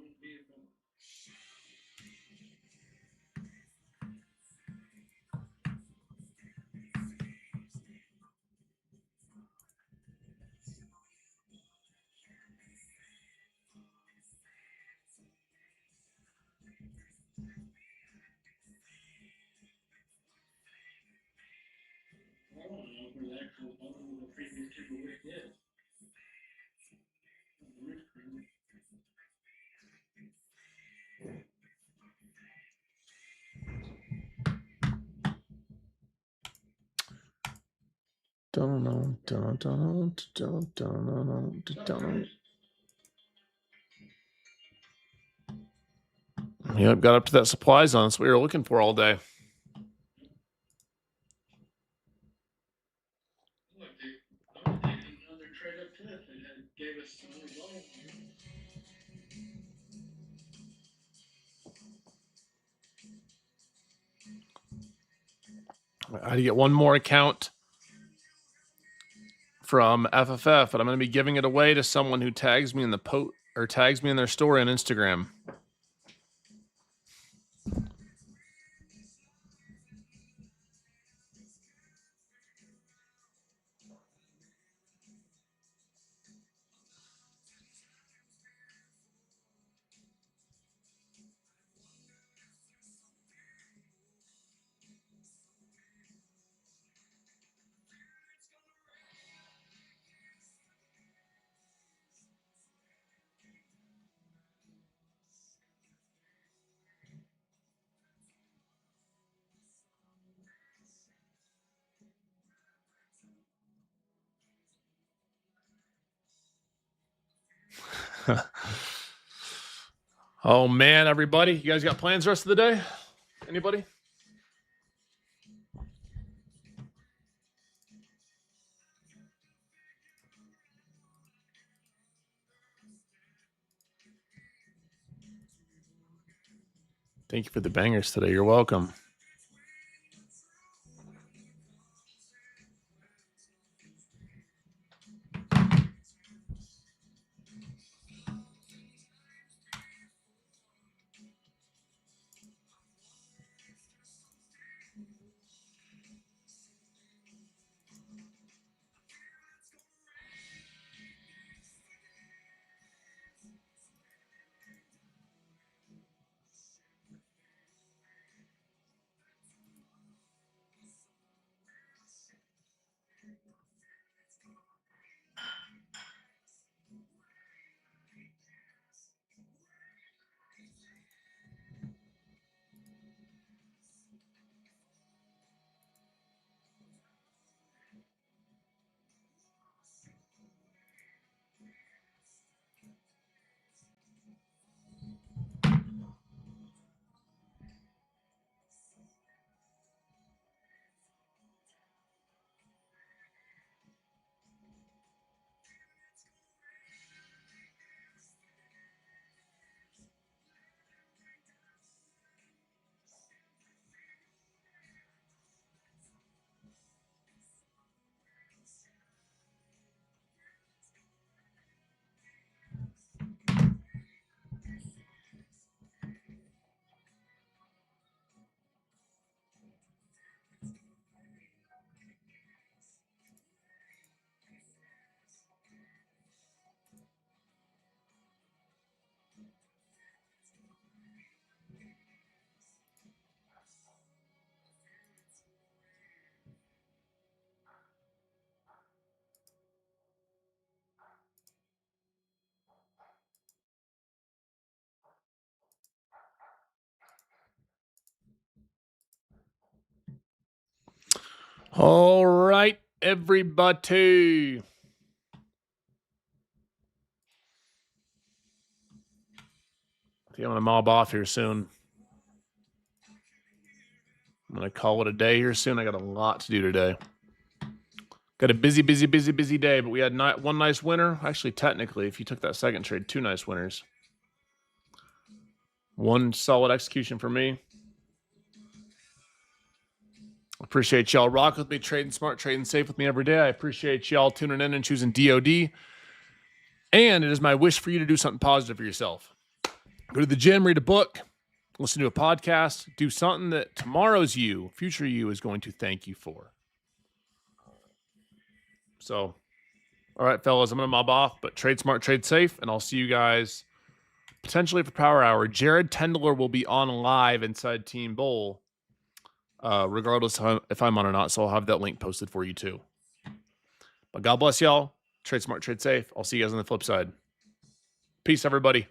Won't be a problem. I don't know where the actual bottom of the previous timber wick is. On the roof cream. Dun, dun, dun, dun, dun, dun, dun, dun. Yep, got up to that supply zone. That's what we were looking for all day. Look, I would take another trade up to it if they gave us some other volume. I had to get one more account from FFF, but I'm going to be giving it away to someone who tags me in the or tags me in their story on Instagram. Oh man, everybody, you guys got plans the rest of the day? Anybody? Thank you for the bangers today. You're welcome. All right, everybody. I think I'm going to mob off here soon. I'm going to call it a day here soon. I got a lot to do today. Got a busy day, but we had one nice winner. Actually, technically, if you took that second trade, 2 nice winners. One solid execution for me. Appreciate y'all rock with me, trading smart, trading safe with me every day. I appreciate y'all tuning in and choosing DOD. And it is my wish for you to do something positive for yourself. Go to the gym, read a book, listen to a podcast, do something that tomorrow's you, future you, is going to thank you for. So, all right, fellas, I'm going to mob off, but trade smart, trade safe, and I'll see you guys potentially for Power Hour. Jared Tendler will be on live inside Team Bowl, regardless if I'm on or not, so I'll have that link posted for you too. But God bless y'all. Trade smart, trade safe. I'll see you guys on the flip side. Peace, everybody.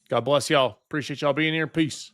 God bless y'all. Appreciate y'all being here. Peace.